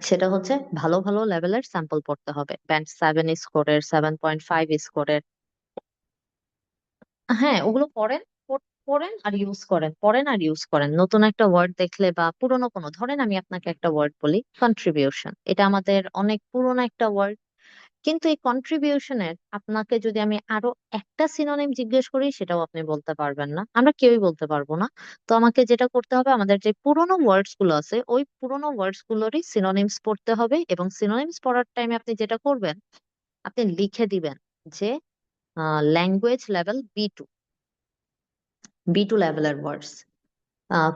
সেটা হচ্ছে ভালো ভালো লেভেলের স্যাম্পল পড়তে হবে, ব্যান্ড 7 স্কোরের, 7.5 স্কোরের। হ্যাঁ, ওগুলো পড়েন, পড়েন আর ইউজ করেন, পড়েন আর ইউজ করেন। নতুন একটা ওয়ার্ড দেখলে বা পুরোনো কোনো, ধরেন আমি আপনাকে একটা ওয়ার্ড বলি, কন্ট্রিবিউশন, এটা আমাদের অনেক পুরোনো একটা ওয়ার্ড। কিন্তু এই কন্ট্রিবিউশনের আপনাকে যদি আমি আরো একটা সিনোনিম জিজ্ঞেস করি, সেটাও আপনি বলতে পারবেন না, আমরা কেউই বলতে পারবো না। তো আমাকে যেটা করতে হবে, আমাদের যে পুরোনো ওয়ার্ডস গুলো আছে ওই পুরোনো ওয়ার্ডস গুলোরই সিনোনিমস পড়তে হবে। এবং সিনোনিমস পড়ার টাইমে আপনি যেটা করবেন, আপনি লিখে দিবেন যে ল্যাঙ্গুয়েজ লেভেল বি টু লেভেলের ওয়ার্ডস,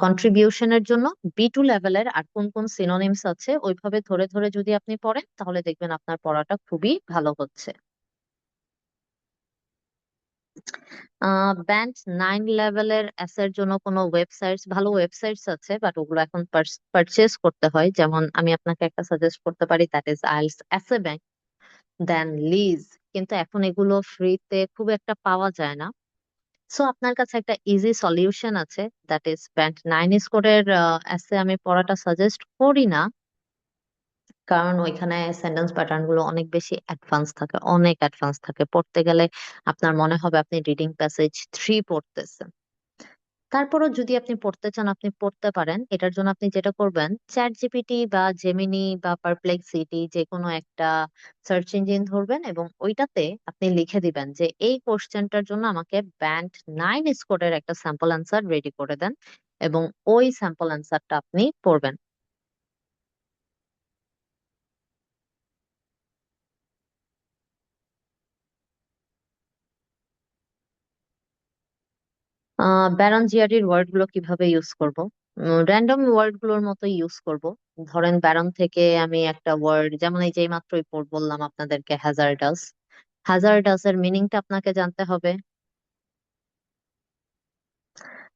কন্ট্রিবিউশনের জন্য বি টু লেভেলের আর কোন কোন সিনোনিমস আছে ওইভাবে ধরে ধরে যদি আপনি পড়েন, তাহলে দেখবেন আপনার পড়াটা খুবই ভালো হচ্ছে। ব্যান্ড 9 লেভেলের এর জন্য কোনো ওয়েবসাইটস, ভালো ওয়েবসাইটস আছে, বাট ওগুলো এখন পারচেজ করতে হয়। যেমন আমি আপনাকে একটা সাজেস্ট করতে পারি, that is IELTS essay bank, then লিজ। কিন্তু এখন এগুলো ফ্রিতে খুব একটা পাওয়া যায় না। সো আপনার কাছে একটা ইজি সলিউশন আছে, দ্যাট ইজ ব্যান্ড 9 স্কোরের এসে আমি পড়াটা সাজেস্ট করি না, কারণ ওইখানে সেন্টেন্স প্যাটার্ন গুলো অনেক বেশি অ্যাডভান্স থাকে, অনেক অ্যাডভান্স থাকে। পড়তে গেলে আপনার মনে হবে আপনি রিডিং প্যাসেজ 3 পড়তেছেন। তারপরও যদি আপনি পড়তে চান, আপনি পড়তে পারেন। এটার জন্য আপনি যেটা করবেন, চ্যাট জিপিটি বা জেমিনি বা পারপ্লেক্সিটি যে কোনো একটা সার্চ ইঞ্জিন ধরবেন এবং ওইটাতে আপনি লিখে দিবেন যে এই কোশ্চেনটার জন্য আমাকে ব্যান্ড 9 স্কোরের একটা স্যাম্পল অ্যান্সার রেডি করে দেন, এবং ওই স্যাম্পল অ্যান্সারটা আপনি পড়বেন। ব্যারন জিয়ারির ওয়ার্ড গুলো কিভাবে ইউজ করব? র্যান্ডম ওয়ার্ড গুলোর মতো ইউজ করব। ধরেন ব্যারন থেকে আমি একটা ওয়ার্ড, যেমন এই যে মাত্রই বললাম আপনাদেরকে হ্যাজার্ডাস, হ্যাজার্ডাস এর মিনিংটা আপনাকে জানতে হবে।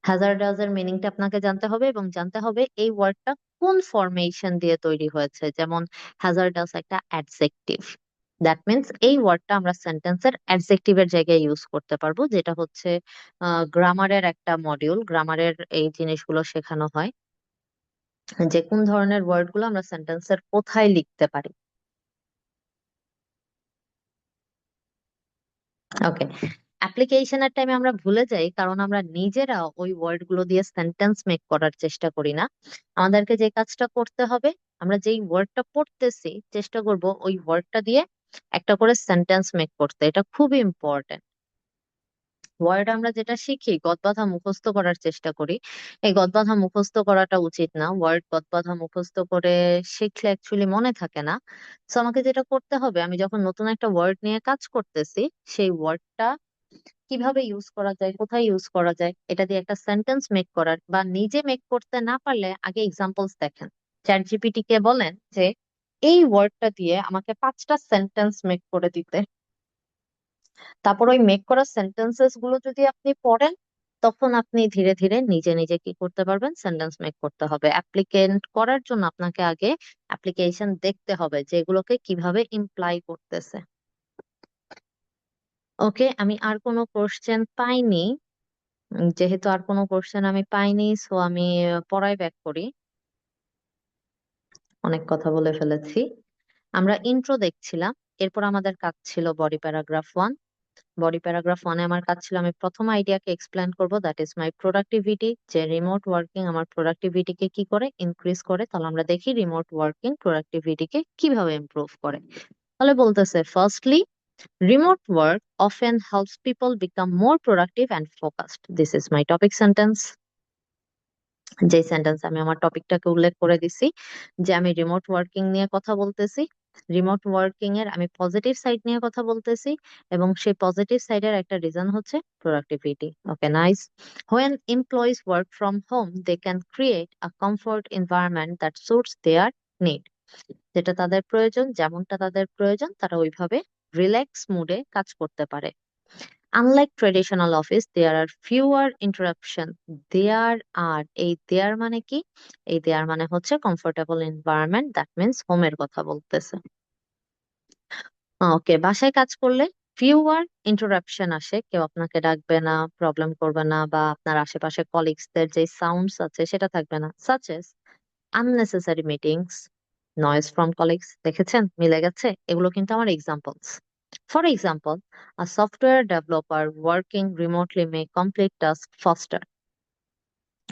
হ্যাজার্ডাস এর মিনিংটা আপনাকে জানতে হবে এবং জানতে হবে এই ওয়ার্ডটা কোন ফরমেশন দিয়ে তৈরি হয়েছে। যেমন হ্যাজার্ডাস একটা অ্যাডজেক্টিভ, দ্যাট মিন্স এই ওয়ার্ডটা আমরা সেন্টেন্সের অ্যাডজেক্টিভের জায়গায় ইউজ করতে পারবো, যেটা হচ্ছে গ্রামারের একটা মডিউল। গ্রামারের এই জিনিসগুলো শেখানো হয় যে কোন ধরনের ওয়ার্ড গুলো আমরা সেন্টেন্সের কোথায় লিখতে পারি। ওকে, অ্যাপ্লিকেশনের টাইমে আমরা ভুলে যাই, কারণ আমরা নিজেরা ওই ওয়ার্ড গুলো দিয়ে সেন্টেন্স মেক করার চেষ্টা করি না। আমাদেরকে যে কাজটা করতে হবে, আমরা যেই ওয়ার্ডটা পড়তেছি চেষ্টা করব ওই ওয়ার্ডটা দিয়ে একটা করে সেন্টেন্স মেক করতে। এটা খুবই ইম্পর্টেন্ট। ওয়ার্ড আমরা যেটা শিখি গদবাঁধা মুখস্থ করার চেষ্টা করি, এই গদবাঁধা মুখস্থ করাটা উচিত না। ওয়ার্ড গদবাঁধা মুখস্থ করে শিখলে অ্যাকচুয়ালি মনে থাকে না। তো আমাকে যেটা করতে হবে, আমি যখন নতুন একটা ওয়ার্ড নিয়ে কাজ করতেছি, সেই ওয়ার্ডটা কিভাবে ইউজ করা যায়, কোথায় ইউজ করা যায়, এটা দিয়ে একটা সেন্টেন্স মেক করার, বা নিজে মেক করতে না পারলে আগে এক্সাম্পলস দেখেন। চ্যাট জিপিটি কে বলেন যে এই ওয়ার্ডটা দিয়ে আমাকে 5টা সেন্টেন্স মেক করে দিতে। তারপর ওই মেক করা সেন্টেন্সেস গুলো যদি আপনি পড়েন, তখন আপনি ধীরে ধীরে নিজে নিজে কি করতে পারবেন, সেন্টেন্স মেক করতে হবে। অ্যাপ্লিকেন্ট করার জন্য আপনাকে আগে অ্যাপ্লিকেশন দেখতে হবে যে এগুলোকে কিভাবে ইমপ্লাই করতেছে। ওকে, আমি আর কোনো কোশ্চেন পাইনি। যেহেতু আর কোনো কোশ্চেন আমি পাইনি, সো আমি পড়ায় ব্যাক করি। অনেক কথা বলে ফেলেছি। আমরা ইন্ট্রো দেখছিলাম, এরপর আমাদের কাজ ছিল বডি প্যারাগ্রাফ 1। বডি প্যারাগ্রাফ 1-এ আমার কাজ ছিল, আমি প্রথম আইডিয়াকে এক্সপ্লেন করব, দ্যাট ইজ মাই প্রোডাক্টিভিটি, যে রিমোট ওয়ার্কিং আমার প্রোডাক্টিভিটিকে কি করে ইনক্রিজ করে। তাহলে আমরা দেখি রিমোট ওয়ার্কিং প্রোডাক্টিভিটিকে কিভাবে ইমপ্রুভ করে। তাহলে বলতেছে, firstly, remote work often helps people become more productive and focused. This is my topic sentence. যে সেন্টেন্স আমি আমার টপিকটাকে উল্লেখ করে দিছি যে আমি রিমোট ওয়ার্কিং নিয়ে কথা বলতেছি। রিমোট ওয়ার্কিং এর আমি পজিটিভ সাইড নিয়ে কথা বলতেছি, এবং সেই পজিটিভ সাইডের একটা রিজন হচ্ছে productivity. Okay, nice. When employees work from home, they can create a comfort environment that suits their need. যেটা তাদের প্রয়োজন, যেমনটা তাদের প্রয়োজন, তারা ওইভাবে রিল্যাক্স মুডে কাজ করতে পারে। Unlike traditional office, there are fewer interruption. There are, এই there মানে কি? এই there মানে হচ্ছে comfortable environment, that means হোমের কথা বলতেছে। ওকে, বাসায় কাজ করলে ফিউয়ার ইন্টারাপশন আসে, কেউ আপনাকে ডাকবে না, প্রবলেম করবে না, বা আপনার আশেপাশে কলিগসদের যে সাউন্ডস আছে সেটা থাকবে না, such as unnecessary meetings, noise from colleagues। দেখেছেন, মিলে গেছে? এগুলো কিন্তু আমার examples. For example, a software developer working remotely may complete task faster।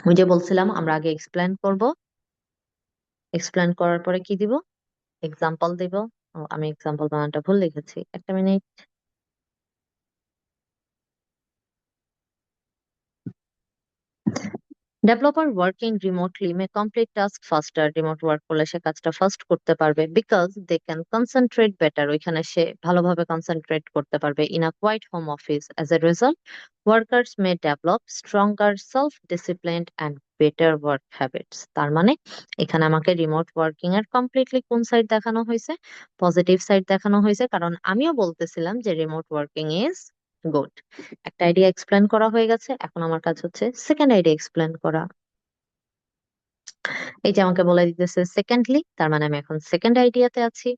ওই যে বলছিলাম আমরা আগে এক্সপ্লেন করব, এক্সপ্লেন করার পরে কি দিব? এক্সাম্পল দিব। ও, আমি এক্সাম্পল বানানটা ভুল লিখেছি, একটা minute. Developer working remotely may complete task faster. Remote work করলে সে কাজটা ফাস্ট করতে পারবে, because they can concentrate better. ওইখানে সে ভালোভাবে কনসেন্ট্রেট করতে পারবে। In a quiet home office, as a result, workers may develop stronger self disciplined and better work habits. তার মানে এখানে আমাকে রিমোট ওয়ার্কিং এর কমপ্লিটলি কোন সাইড দেখানো হয়েছে? পজিটিভ সাইড দেখানো হয়েছে, কারণ আমিও বলতেছিলাম যে রিমোট ওয়ার্কিং ইজ গুড। একটা আইডিয়া এক্সপ্লেন করা হয়ে গেছে, এখন আমার কাজ হচ্ছে সেকেন্ড আইডিয়া এক্সপ্লেন করা। এই যে আমাকে বলে দিতেছে সেকেন্ডলি, তার মানে আমি এখন সেকেন্ড আইডিয়াতে আছি।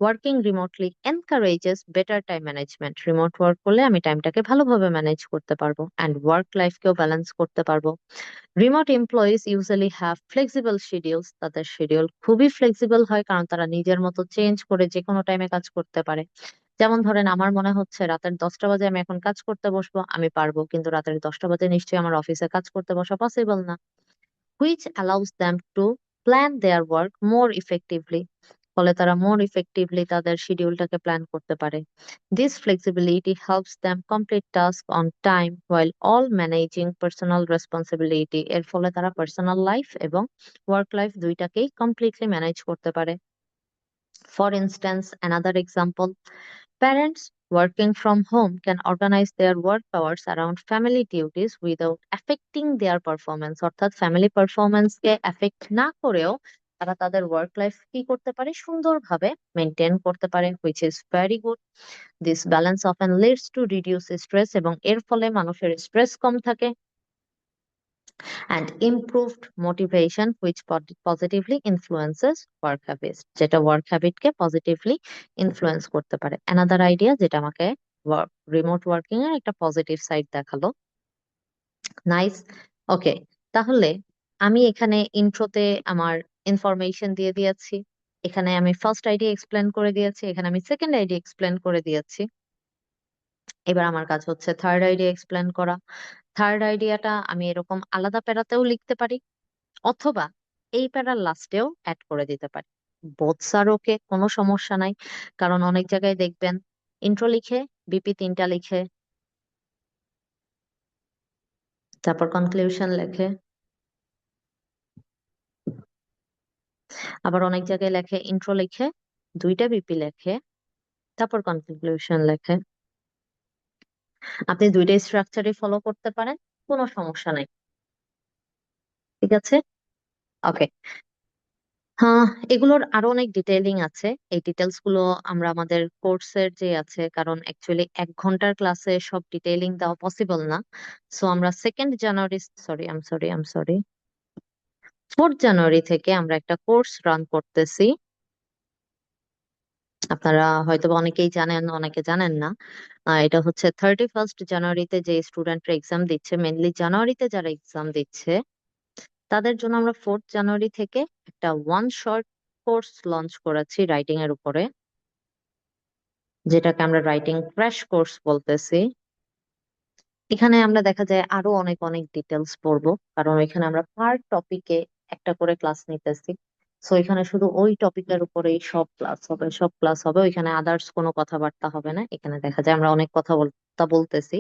Working remotely encourages better time management. Remote work করলে আমি টাইমটাকে ভালোভাবে ম্যানেজ করতে পারবো, অ্যান্ড ওয়ার্ক লাইফকেও ব্যালেন্স করতে পারবো। Remote employees usually have flexible schedules. তাদের শিডিউল খুবই ফ্লেক্সিবল হয়, কারণ তারা নিজের মতো চেঞ্জ করে যে কোনো টাইমে কাজ করতে পারে। যেমন ধরেন, আমার মনে হচ্ছে রাতের 10টা বাজে আমি এখন কাজ করতে বসবো, আমি পারবো, কিন্তু রাতের 10টা বাজে নিশ্চয়ই আমার অফিসে কাজ করতে বসা পসিবল না। which allows them to plan their work more effectively। ফলে তারা more effectively তাদের শিডিউলটাকে প্ল্যান করতে পারে। This flexibility helps them complete tasks on time while all managing personal responsibility। এর ফলে তারা পার্সোনাল লাইফ এবং ওয়ার্ক লাইফ দুইটাকেই কমপ্লিটলি ম্যানেজ করতে পারে। For instance, another example, parents working from home can organize their work hours around family duties without affecting their performance। অর্থাৎ family পারফরমেন্সকে effect না করেও তারা তাদের ওয়ার্ক লাইফ কি করতে পারে? সুন্দরভাবে মেনটেন করতে পারে, which is very good. This balance often leads to reduce stress, এবং এর ফলে মানুষের স্ট্রেস কম থাকে, and improved motivation, which positively influences work habits। যেটা ওয়ার্ক হ্যাবিটকে পজিটিভলি ইনফ্লুয়েন্স করতে পারে। অ্যানাদার আইডিয়া যেটা আমাকে রিমোট ওয়ার্কিং এর একটা পজিটিভ সাইড দেখালো। নাইস। ওকে, তাহলে আমি এখানে ইন্ট্রোতে আমার ইনফরমেশন দিয়ে দিয়েছি, এখানে আমি ফার্স্ট আইডিয়া এক্সপ্লেন করে দিয়েছি, এখানে আমি সেকেন্ড আইডিয়া এক্সপ্লেন করে দিয়েছি। এবার আমার কাজ হচ্ছে থার্ড আইডিয়া এক্সপ্লেন করা। থার্ড আইডিয়াটা আমি এরকম আলাদা প্যারাতেও লিখতে পারি, অথবা এই প্যারার লাস্টেও অ্যাড করে দিতে পারি। বোথস আর ওকে, কোনো সমস্যা নাই। কারণ অনেক জায়গায় দেখবেন ইন্ট্রো লিখে বিপি 3টা লিখে, তারপর কনক্লিউশন লেখে, আবার অনেক জায়গায় লেখে ইন্ট্রো লিখে 2টা বিপি লেখে, তারপর কনক্লিউশন লেখে। আপনি 2টা স্ট্রাকচারই ফলো করতে পারেন, কোনো সমস্যা নাই। ঠিক আছে, ওকে। হ্যাঁ, এগুলোর আরো অনেক ডিটেইলিং আছে। এই ডিটেলস গুলো আমরা আমাদের কোর্সের যে আছে, কারণ অ্যাকচুয়ালি 1 ঘন্টার ক্লাসে সব ডিটেইলিং দেওয়া পসিবল না। সো আমরা 2nd জানুয়ারি, সরি, 4th জানুয়ারি থেকে আমরা একটা কোর্স রান করতেছি। আপনারা হয়তো বা অনেকেই জানেন, অনেকে জানেন না। এটা হচ্ছে 31st জানুয়ারিতে যে স্টুডেন্টরা এক্সাম দিচ্ছে, মেনলি জানুয়ারিতে যারা এক্সাম দিচ্ছে, তাদের জন্য আমরা 4th জানুয়ারি থেকে একটা ওয়ান শর্ট কোর্স লঞ্চ করেছি রাইটিং এর উপরে, যেটাকে আমরা রাইটিং ক্র্যাশ কোর্স বলতেছি। এখানে আমরা দেখা যায় আরো অনেক অনেক ডিটেলস পড়বো, কারণ এখানে আমরা পার টপিকে একটা করে ক্লাস নিতেছি। সো এখানে শুধু ওই টপিকের উপরেই সব ক্লাস হবে, ওইখানে আদার্স কোনো কথাবার্তা হবে না। এখানে দেখা যায় আমরা অনেক কথা বলতেছি,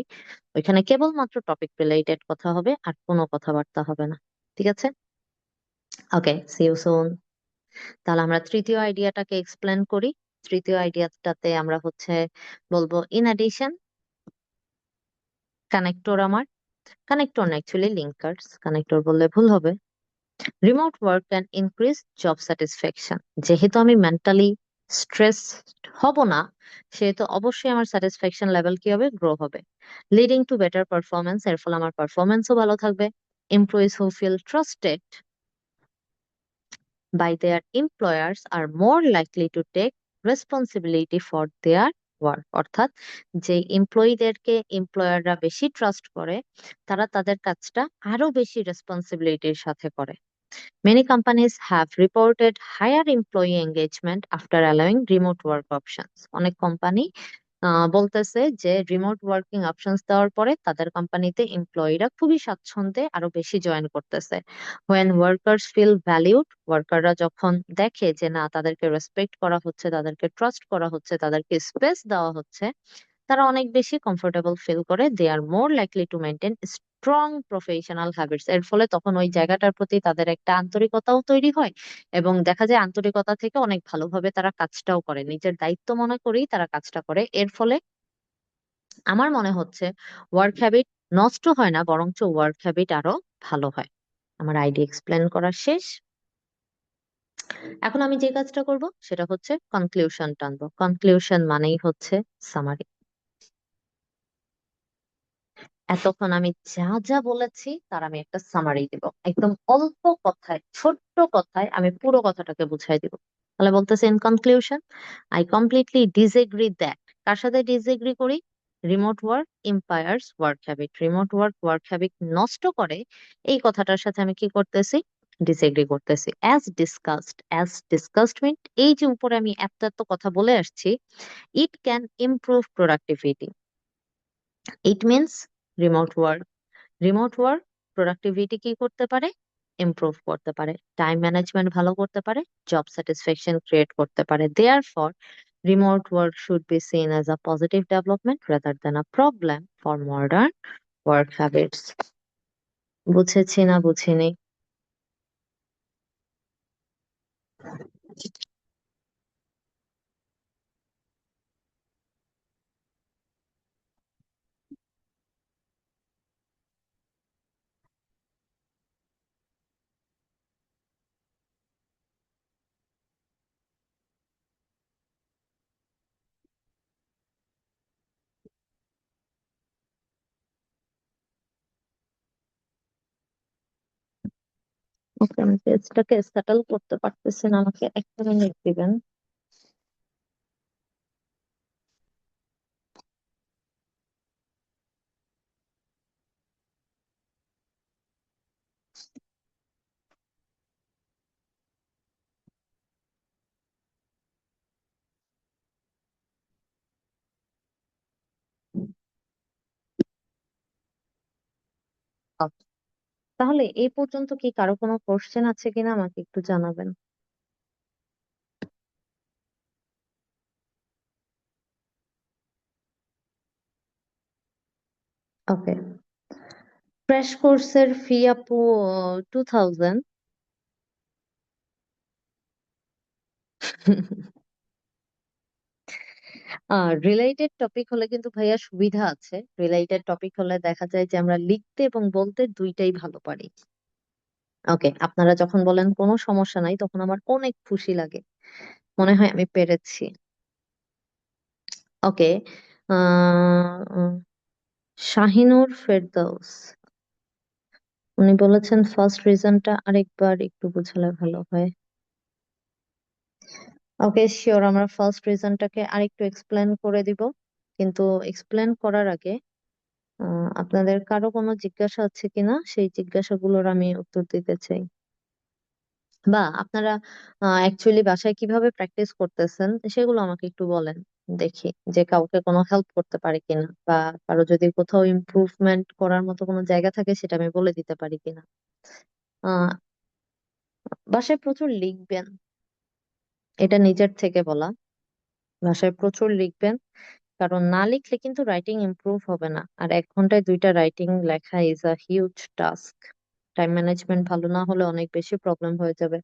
ওইখানে কেবলমাত্র টপিক রিলেটেড কথা হবে, আর কোনো কথাবার্তা হবে না। ঠিক আছে, ওকে, সি ইউ সুন। তাহলে আমরা তৃতীয় আইডিয়াটাকে এক্সপ্লেন করি। তৃতীয় আইডিয়াটাতে আমরা হচ্ছে বলবো ইন অ্যাডিশন, কানেক্টর আমার, কানেক্টর না অ্যাকচুয়ালি লিঙ্কার্স, কানেক্টর বললে ভুল হবে। Remote work can increase job satisfaction. যেহেতু আমি মেন্টালি স্ট্রেস হব না, সেহেতু অবশ্যই আমার স্যাটিসফ্যাকশন লেভেল কি হবে, গ্রো হবে। লিডিং টু বেটার পারফরমেন্স, এর ফলে আমার পারফরমেন্সও ভালো থাকবে। Employees who feel trusted by their employers are more likely to take responsibility for their work. অর্থাৎ যে এমপ্লয়ীদেরকে এমপ্লয়াররা বেশি ট্রাস্ট করে, তারা তাদের কাজটা আরো বেশি রেসপন্সিবিলিটির সাথে করে। Many companies have reported higher employee engagement after allowing remote work options. অনেক কোম্পানি বলতেছে যে রিমোট ওয়ার্কিং অপশনস দেওয়ার পরে তাদের কোম্পানিতে এমপ্লয়িরা খুবই স্বাচ্ছন্দ্যে আরো বেশি জয়েন করতেছে। হোয়েন ওয়ার্কার্স ফিল ভ্যালিউড, ওয়ার্কাররা যখন দেখে যে না তাদেরকে রেসপেক্ট করা হচ্ছে, তাদেরকে ট্রাস্ট করা হচ্ছে, তাদেরকে স্পেস দেওয়া হচ্ছে, তারা অনেক বেশি কমফোর্টেবল ফিল করে। They are more likely to maintain strong professional habits. এর ফলে তখন ওই জায়গাটার প্রতি তাদের একটা আন্তরিকতাও তৈরি হয়, এবং দেখা যায় আন্তরিকতা থেকে অনেক ভালোভাবে তারা কাজটাও করে, নিজের দায়িত্ব মনে করেই তারা কাজটা করে। এর ফলে আমার মনে হচ্ছে ওয়ার্ক হ্যাবিট নষ্ট হয় না, বরঞ্চ ওয়ার্ক হ্যাবিট আরো ভালো হয়। আমার আইডিয়া এক্সপ্লেন করা শেষ। এখন আমি যে কাজটা করব সেটা হচ্ছে কনক্লিউশন টানবো। কনক্লিউশন মানেই হচ্ছে সামারি। এতক্ষণ আমি যা যা বলেছি তার আমি একটা সামারি দিব, একদম অল্প কথায়, ছোট্ট কথায় আমি পুরো কথাটাকে বুঝাই দিব। তাহলে বলতেছে, in conclusion, I completely disagree that. কার সাথে ডিসএগ্রি করি? Remote work impairs work habit. Remote work work habit নষ্ট করে, এই কথাটার সাথে আমি কি করতেছি? ডিসএগ্রি করতেছি। অ্যাজ ডিসকাসড মিন, এই যে উপরে আমি এত এত কথা বলে আসছি, it can improve productivity. It means remote work, remote work productivity কি করতে পারে? ইমপ্রুভ করতে পারে, টাইম ম্যানেজমেন্ট ভালো করতে পারে, জব স্যাটিসফ্যাকশন ক্রিয়েট করতে পারে। Therefore remote work should be seen as a positive development rather than a problem for modern work habits. বুঝেছি না বুঝিনি? ওকে, আমি পেজটাকে সেটেল করতে পারতেছি না, আমাকে একটা মিনিট দিবেন। Okay, তাহলে এই পর্যন্ত কি কারো কোনো কোশ্চেন আছে কিনা আমাকে একটু জানাবেন। ওকে, ক্র্যাশ কোর্সের ফি আপু 2000। রিলেটেড টপিক হলে কিন্তু ভাইয়া সুবিধা আছে। রিলেটেড টপিক হলে দেখা যায় যে আমরা লিখতে এবং বলতে দুইটাই ভালো পারি। ওকে, আপনারা যখন বলেন কোনো সমস্যা নাই, তখন আমার অনেক খুশি লাগে, মনে হয় আমি পেরেছি। ওকে, শাহিনুর ফেরদৌস, উনি বলেছেন ফার্স্ট রিজনটা আরেকবার একটু বুঝালে ভালো হয়। ওকে শিওর, আমরা ফার্স্ট রিজনটাকে আরেকটু এক্সপ্লেন করে দিব, কিন্তু এক্সপ্লেন করার আগে আপনাদের কারো কোনো জিজ্ঞাসা আছে কিনা সেই জিজ্ঞাসাগুলোর আমি উত্তর দিতে চাই। বা আপনারা অ্যাকচুয়ালি বাসায় কিভাবে প্র্যাকটিস করতেছেন সেগুলো আমাকে একটু বলেন, দেখি যে কাউকে কোনো হেল্প করতে পারি কিনা, বা কারো যদি কোথাও ইমপ্রুভমেন্ট করার মতো কোনো জায়গা থাকে সেটা আমি বলে দিতে পারি কিনা। আহ বাসায় প্রচুর লিখবেন, এটা নিজের থেকে বলা। বাসায় প্রচুর লিখবেন, কারণ না লিখলে কিন্তু রাইটিং ইমপ্রুভ হবে না। আর 1 ঘন্টায় 2টা রাইটিং লেখা is a huge task. Time management ভালো না হলে অনেক বেশি প্রবলেম হয়ে যাবে।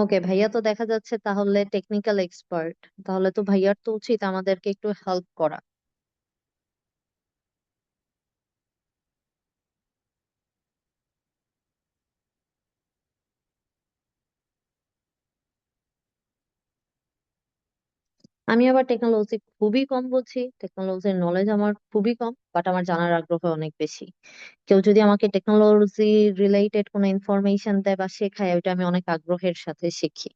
ওকে, ভাইয়া তো দেখা যাচ্ছে তাহলে টেকনিক্যাল এক্সপার্ট। তাহলে তো ভাইয়ার তো উচিত আমাদেরকে একটু হেল্প করা। আমি আবার টেকনোলজি খুবই কম বুঝি, টেকনোলজির নলেজ আমার খুবই কম, বাট আমার জানার আগ্রহ অনেক বেশি। কেউ যদি আমাকে টেকনোলজি রিলেটেড কোনো ইনফরমেশন দেয় বা শেখায়, ওইটা আমি অনেক আগ্রহের সাথে শিখি।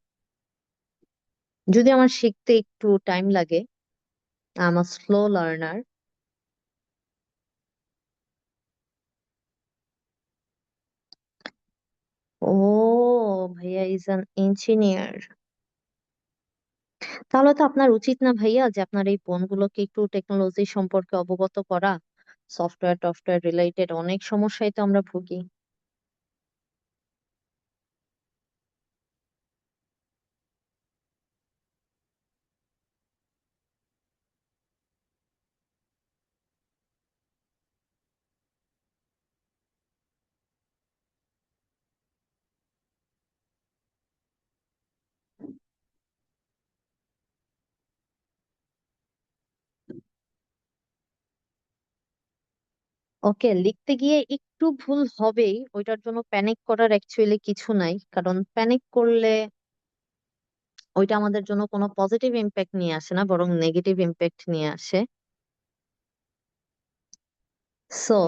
যদি আমার শিখতে একটু টাইম লাগে, আমার স্লো লার্নার। ও, ভাইয়া ইজ অ্যান ইঞ্জিনিয়ার। তাহলে তো আপনার উচিত না ভাইয়া যে আপনার এই বোনগুলোকে একটু টেকনোলজি সম্পর্কে অবগত করা। সফটওয়্যার টফটওয়্যার রিলেটেড অনেক সমস্যায় তো আমরা ভুগি। ওকে, লিখতে গিয়ে একটু ভুল হবেই, ওইটার জন্য প্যানিক করার অ্যাকচুয়ালি কিছু নাই, কারণ প্যানিক করলে ওইটা আমাদের জন্য কোনো পজিটিভ ইম্প্যাক্ট নিয়ে আসে না, বরং নেগেটিভ ইম্প্যাক্ট নিয়ে আসে। সো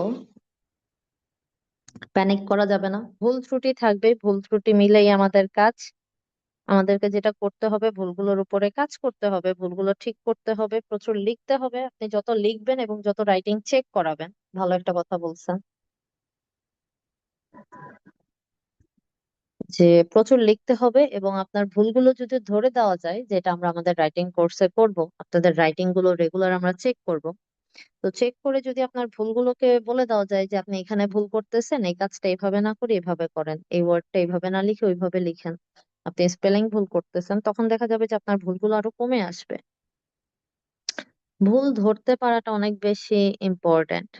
প্যানিক করা যাবে না, ভুল ত্রুটি থাকবে, ভুল ত্রুটি মিলেই আমাদের কাজ। আমাদেরকে যেটা করতে হবে, ভুলগুলোর উপরে কাজ করতে হবে, ভুলগুলো ঠিক করতে হবে, প্রচুর লিখতে হবে। আপনি যত লিখবেন এবং যত রাইটিং চেক করাবেন, ভালো একটা কথা বলছেন, যে প্রচুর লিখতে হবে। এবং আপনার ভুলগুলো যদি ধরে দেওয়া যায়, যেটা আমরা আমাদের রাইটিং কোর্সে করব, আপনাদের রাইটিং গুলো রেগুলার আমরা চেক করব। তো চেক করে যদি আপনার ভুলগুলোকে বলে দেওয়া যায় যে আপনি এখানে ভুল করতেছেন, এই কাজটা এইভাবে না করে এভাবে করেন, এই ওয়ার্ডটা এইভাবে না লিখে ওইভাবে লিখেন, আপনি স্পেলিং ভুল করতেছেন, তখন দেখা যাবে যে আপনার ভুলগুলো আরো কমে আসবে। ভুল ধরতে পারাটা অনেক বেশি ইম্পর্ট্যান্ট।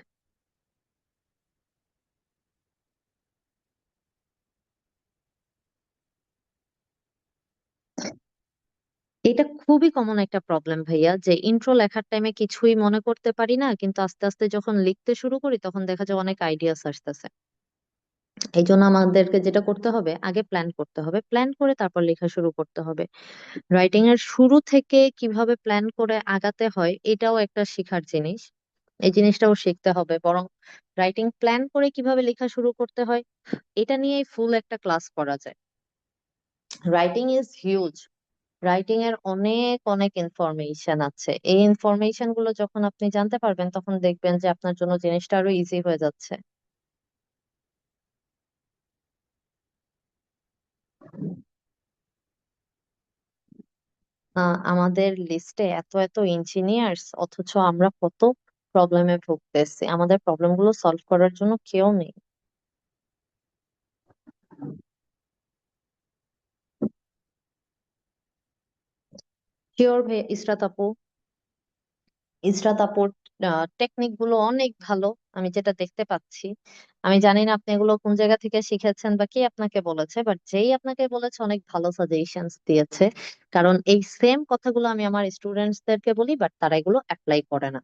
এটা খুবই কমন একটা প্রবলেম ভাইয়া, যে ইন্ট্রো লেখার টাইমে কিছুই মনে করতে পারি না, কিন্তু আস্তে আস্তে যখন লিখতে শুরু করি তখন দেখা যায় অনেক আইডিয়াস আসতেছে। এই জন্য আমাদেরকে যেটা করতে হবে, আগে প্ল্যান করতে হবে, প্ল্যান করে তারপর লেখা শুরু করতে হবে। রাইটিং এর শুরু থেকে কিভাবে প্ল্যান করে আগাতে হয়, এটাও একটা শেখার জিনিস। এই জিনিসটাও শিখতে হবে। বরং রাইটিং প্ল্যান করে কিভাবে লেখা শুরু করতে হয়, এটা নিয়েই ফুল একটা ক্লাস করা যায়। Writing is huge. রাইটিং এর অনেক অনেক ইনফরমেশন আছে। এই ইনফরমেশন গুলো যখন আপনি জানতে পারবেন, তখন দেখবেন যে আপনার জন্য জিনিসটা আরো ইজি হয়ে যাচ্ছে। আমাদের লিস্টে এত এত ইঞ্জিনিয়ার্স, অথচ আমরা কত প্রবলেমে ভুগতেছি, আমাদের প্রবলেম গুলো সলভ করার জন্য কেউ নেই। শিওর ভাই ইসরাত আপু, ইসরাত আপুর টেকনিক গুলো অনেক ভালো, আমি যেটা দেখতে পাচ্ছি। আমি জানি না আপনি এগুলো কোন জায়গা থেকে শিখেছেন বা কে আপনাকে বলেছে, বাট যেই আপনাকে বলেছে অনেক ভালো সাজেশনস দিয়েছে। কারণ এই সেম কথাগুলো আমি আমার স্টুডেন্টসদেরকে বলি, বাট তারা এগুলো অ্যাপ্লাই করে না।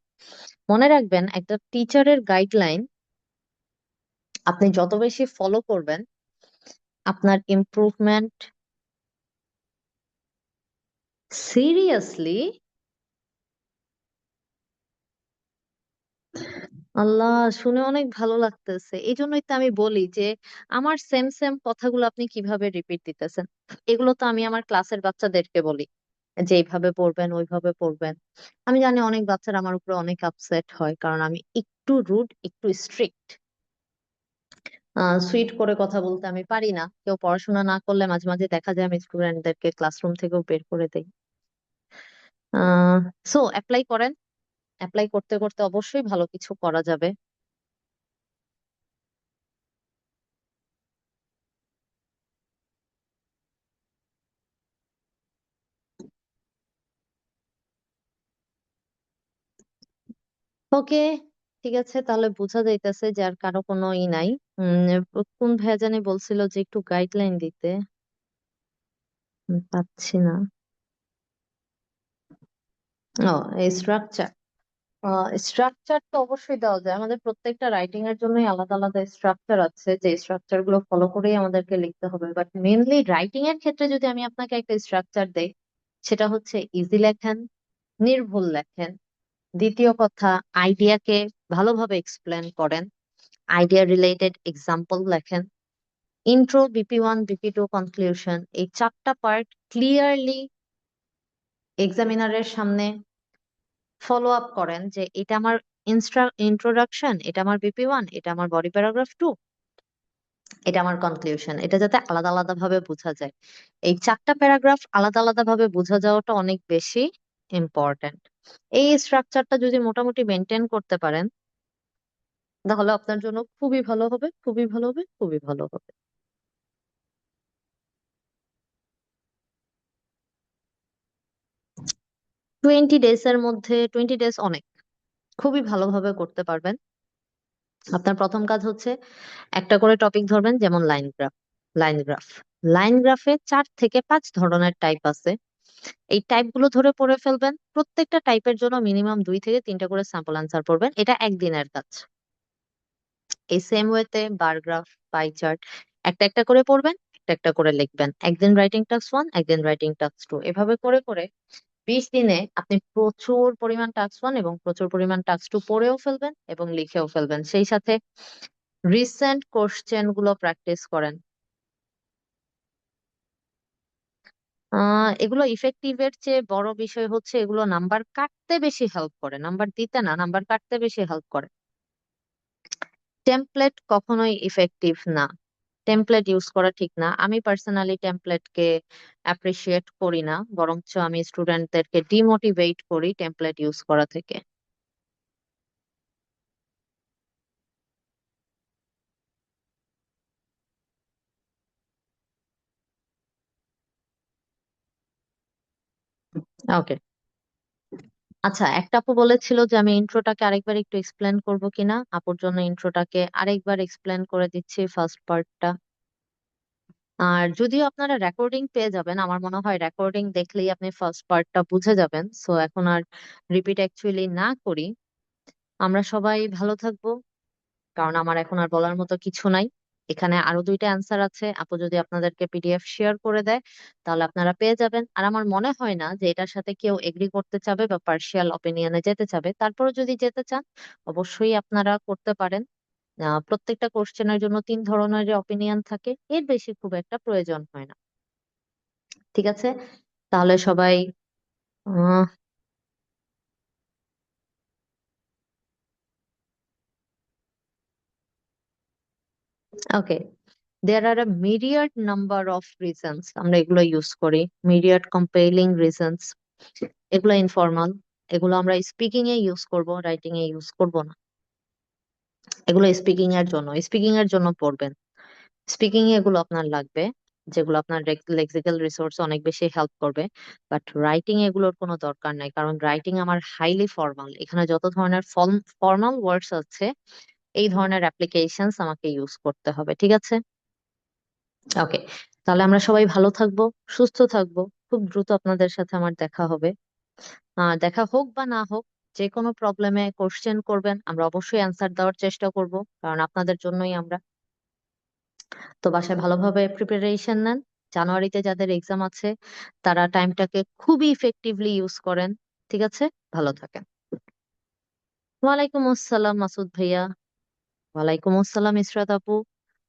মনে রাখবেন, একটা টিচারের গাইডলাইন আপনি যত বেশি ফলো করবেন, আপনার ইমপ্রুভমেন্ট। সিরিয়াসলি? আল্লাহ, শুনে অনেক ভালো লাগতেছে। এই জন্যই তো আমি বলি যে আমার সেম সেম কথাগুলো আপনি কিভাবে রিপিট দিতেছেন। এগুলো তো আমি আমার ক্লাসের বাচ্চাদেরকে বলি, যে এইভাবে পড়বেন ওইভাবে পড়বেন। আমি জানি অনেক বাচ্চারা আমার উপরে অনেক আপসেট হয়, কারণ আমি একটু রুড, একটু স্ট্রিক্ট। সুইট করে কথা বলতে আমি পারি না। কেউ পড়াশোনা না করলে মাঝে মাঝে দেখা যায় আমি স্টুডেন্টদেরকে ক্লাসরুম থেকেও বের করে দেই। সো অ্যাপ্লাই করেন, অ্যাপ্লাই করতে করতে অবশ্যই ভালো কিছু করা যাবে। ওকে, ঠিক আছে, তাহলে বোঝা যাইতেছে যে আর কারো কোনো ই নাই। কোন ভাইয়া জানি বলছিল যে একটু গাইডলাইন দিতে। পাচ্ছি না। ও, এই স্ট্রাকচার। স্ট্রাকচার তো অবশ্যই দেওয়া যায়, আমাদের প্রত্যেকটা রাইটিং এর জন্যই আলাদা আলাদা স্ট্রাকচার আছে, যে স্ট্রাকচার গুলো ফলো করেই আমাদেরকে লিখতে হবে। বাট মেনলি রাইটিং এর ক্ষেত্রে যদি আমি আপনাকে একটা স্ট্রাকচার দেই, সেটা হচ্ছে ইজি লেখেন, নির্ভুল লেখেন। দ্বিতীয় কথা, আইডিয়াকে ভালোভাবে এক্সপ্লেন করেন, আইডিয়া রিলেটেড এক্সাম্পল লেখেন। ইন্ট্রো, বিপি 1, বিপি 2, কনক্লুশন, এই চারটা পার্ট ক্লিয়ারলি এক্সামিনারের সামনে ফলো আপ করেন, যে এটা আমার ইন্ট্রোডাকশন, এটা আমার বিপি 1, এটা আমার বডি প্যারাগ্রাফ 2, এটা আমার কনক্লুশন। এটা যাতে আলাদা আলাদা ভাবে বোঝা যায়, এই চারটা প্যারাগ্রাফ আলাদা আলাদা ভাবে বোঝা যাওয়াটা অনেক বেশি ইম্পর্ট্যান্ট। এই স্ট্রাকচারটা যদি মোটামুটি মেনটেন করতে পারেন, তাহলে আপনার জন্য খুবই ভালো হবে, খুবই ভালো হবে, খুবই ভালো হবে। 20 ডেজ এর মধ্যে, 20 ডেজ অনেক, খুবই ভালোভাবে করতে পারবেন। আপনার প্রথম কাজ হচ্ছে একটা করে টপিক ধরবেন, যেমন লাইন গ্রাফ। লাইন গ্রাফে 4 থেকে 5 ধরনের টাইপ আছে। এই টাইপ গুলো ধরে পড়ে ফেলবেন, প্রত্যেকটা টাইপের জন্য মিনিমাম 2 থেকে 3টা করে স্যাম্পল অ্যান্সার পড়বেন, এটা একদিনের কাজ। এই সেম ওয়েতে বার গ্রাফ, পাই চার্ট, একটা একটা করে পড়বেন, একটা একটা করে লিখবেন। একদিন রাইটিং টাস্ক 1, একদিন রাইটিং টাস্ক 2, এভাবে করে করে 20 দিনে আপনি প্রচুর পরিমাণ টাস্ক 1 এবং প্রচুর পরিমাণ টাস্ক 2 পড়েও ফেলবেন এবং লিখেও ফেলবেন। সেই সাথে রিসেন্ট কোশ্চেন গুলো প্র্যাকটিস করেন। এগুলো ইফেক্টিভের চেয়ে বড় বিষয় হচ্ছে এগুলো নাম্বার কাটতে বেশি হেল্প করে, নাম্বার দিতে না, নাম্বার কাটতে বেশি হেল্প করে। টেমপ্লেট কখনোই ইফেক্টিভ না, টেমপ্লেট ইউজ করা ঠিক না। আমি পার্সোনালি টেমপ্লেটকে অ্যাপ্রিসিয়েট করি না, বরঞ্চ আমি স্টুডেন্টদেরকে ডিমোটিভেট করি টেমপ্লেট ইউজ করা থেকে। ওকে। আচ্ছা, একটা আপু বলেছিল যে আমি ইন্ট্রোটাকে আরেকবার একটু এক্সপ্লেন করব কিনা। আপুর জন্য ইন্ট্রোটাকে আরেকবার এক্সপ্লেন করে দিচ্ছি, ফার্স্ট পার্টটা। আর যদিও আপনারা রেকর্ডিং পেয়ে যাবেন, আমার মনে হয় রেকর্ডিং দেখলেই আপনি ফার্স্ট পার্টটা বুঝে যাবেন, সো এখন আর রিপিট অ্যাকচুয়ালি না করি। আমরা সবাই ভালো থাকবো, কারণ আমার এখন আর বলার মতো কিছু নাই। এখানে আরো 2টা অ্যান্সার আছে, আপু যদি আপনাদেরকে পিডিএফ শেয়ার করে দেয় তাহলে আপনারা পেয়ে যাবেন। আর আমার মনে হয় না যে এটার সাথে কেউ এগ্রি করতে চাবে বা পার্শিয়াল অপিনিয়নে যেতে চাবে। তারপরে যদি যেতে চান, অবশ্যই আপনারা করতে পারেন। প্রত্যেকটা কোশ্চেনের জন্য 3 ধরনের অপিনিয়ন থাকে, এর বেশি খুব একটা প্রয়োজন হয় না। ঠিক আছে, তাহলে সবাই ওকে। দেয়ার আর আ myriad নাম্বার অফ রিজনস, আমরা এগুলো ইউজ করি, myriad কম্পেলিং রিজনস। এগুলো ইনফর্মাল, এগুলো আমরা স্পিকিং এ ইউজ করব, রাইটিং এ ইউজ করব না। এগুলো স্পিকিং এর জন্য পড়বেন। স্পিকিং এ এগুলো আপনার লাগবে, যেগুলো আপনার লেক্সিক্যাল রিসোর্স অনেক বেশি হেল্প করবে। বাট রাইটিং এগুলোর কোনো দরকার নাই, কারণ রাইটিং আমার হাইলি ফর্মাল, এখানে যত ধরনের ফর্মাল ওয়ার্ডস আছে, এই ধরনের অ্যাপ্লিকেশনস আমাকে ইউজ করতে হবে। ঠিক আছে, ওকে। তাহলে আমরা সবাই ভালো থাকবো, সুস্থ থাকবো। খুব দ্রুত আপনাদের সাথে আমার দেখা হবে। দেখা হোক বা না হোক, যে কোনো প্রবলেমে কোশ্চেন করবেন, আমরা অবশ্যই অ্যান্সার দেওয়ার চেষ্টা করব, কারণ আপনাদের জন্যই আমরা। তো বাসায় ভালোভাবে প্রিপারেশন নেন। জানুয়ারিতে যাদের এক্সাম আছে, তারা টাইমটাকে খুবই ইফেক্টিভলি ইউজ করেন। ঠিক আছে, ভালো থাকেন। ওয়ালাইকুম আসসালাম মাসুদ ভাইয়া। ওয়ালাইকুম আসসালাম ইসরাত আপু।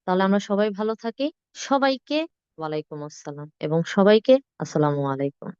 তাহলে আমরা সবাই ভালো থাকি। সবাইকে ওয়ালাইকুম আসসালাম এবং সবাইকে আসসালামু আলাইকুম।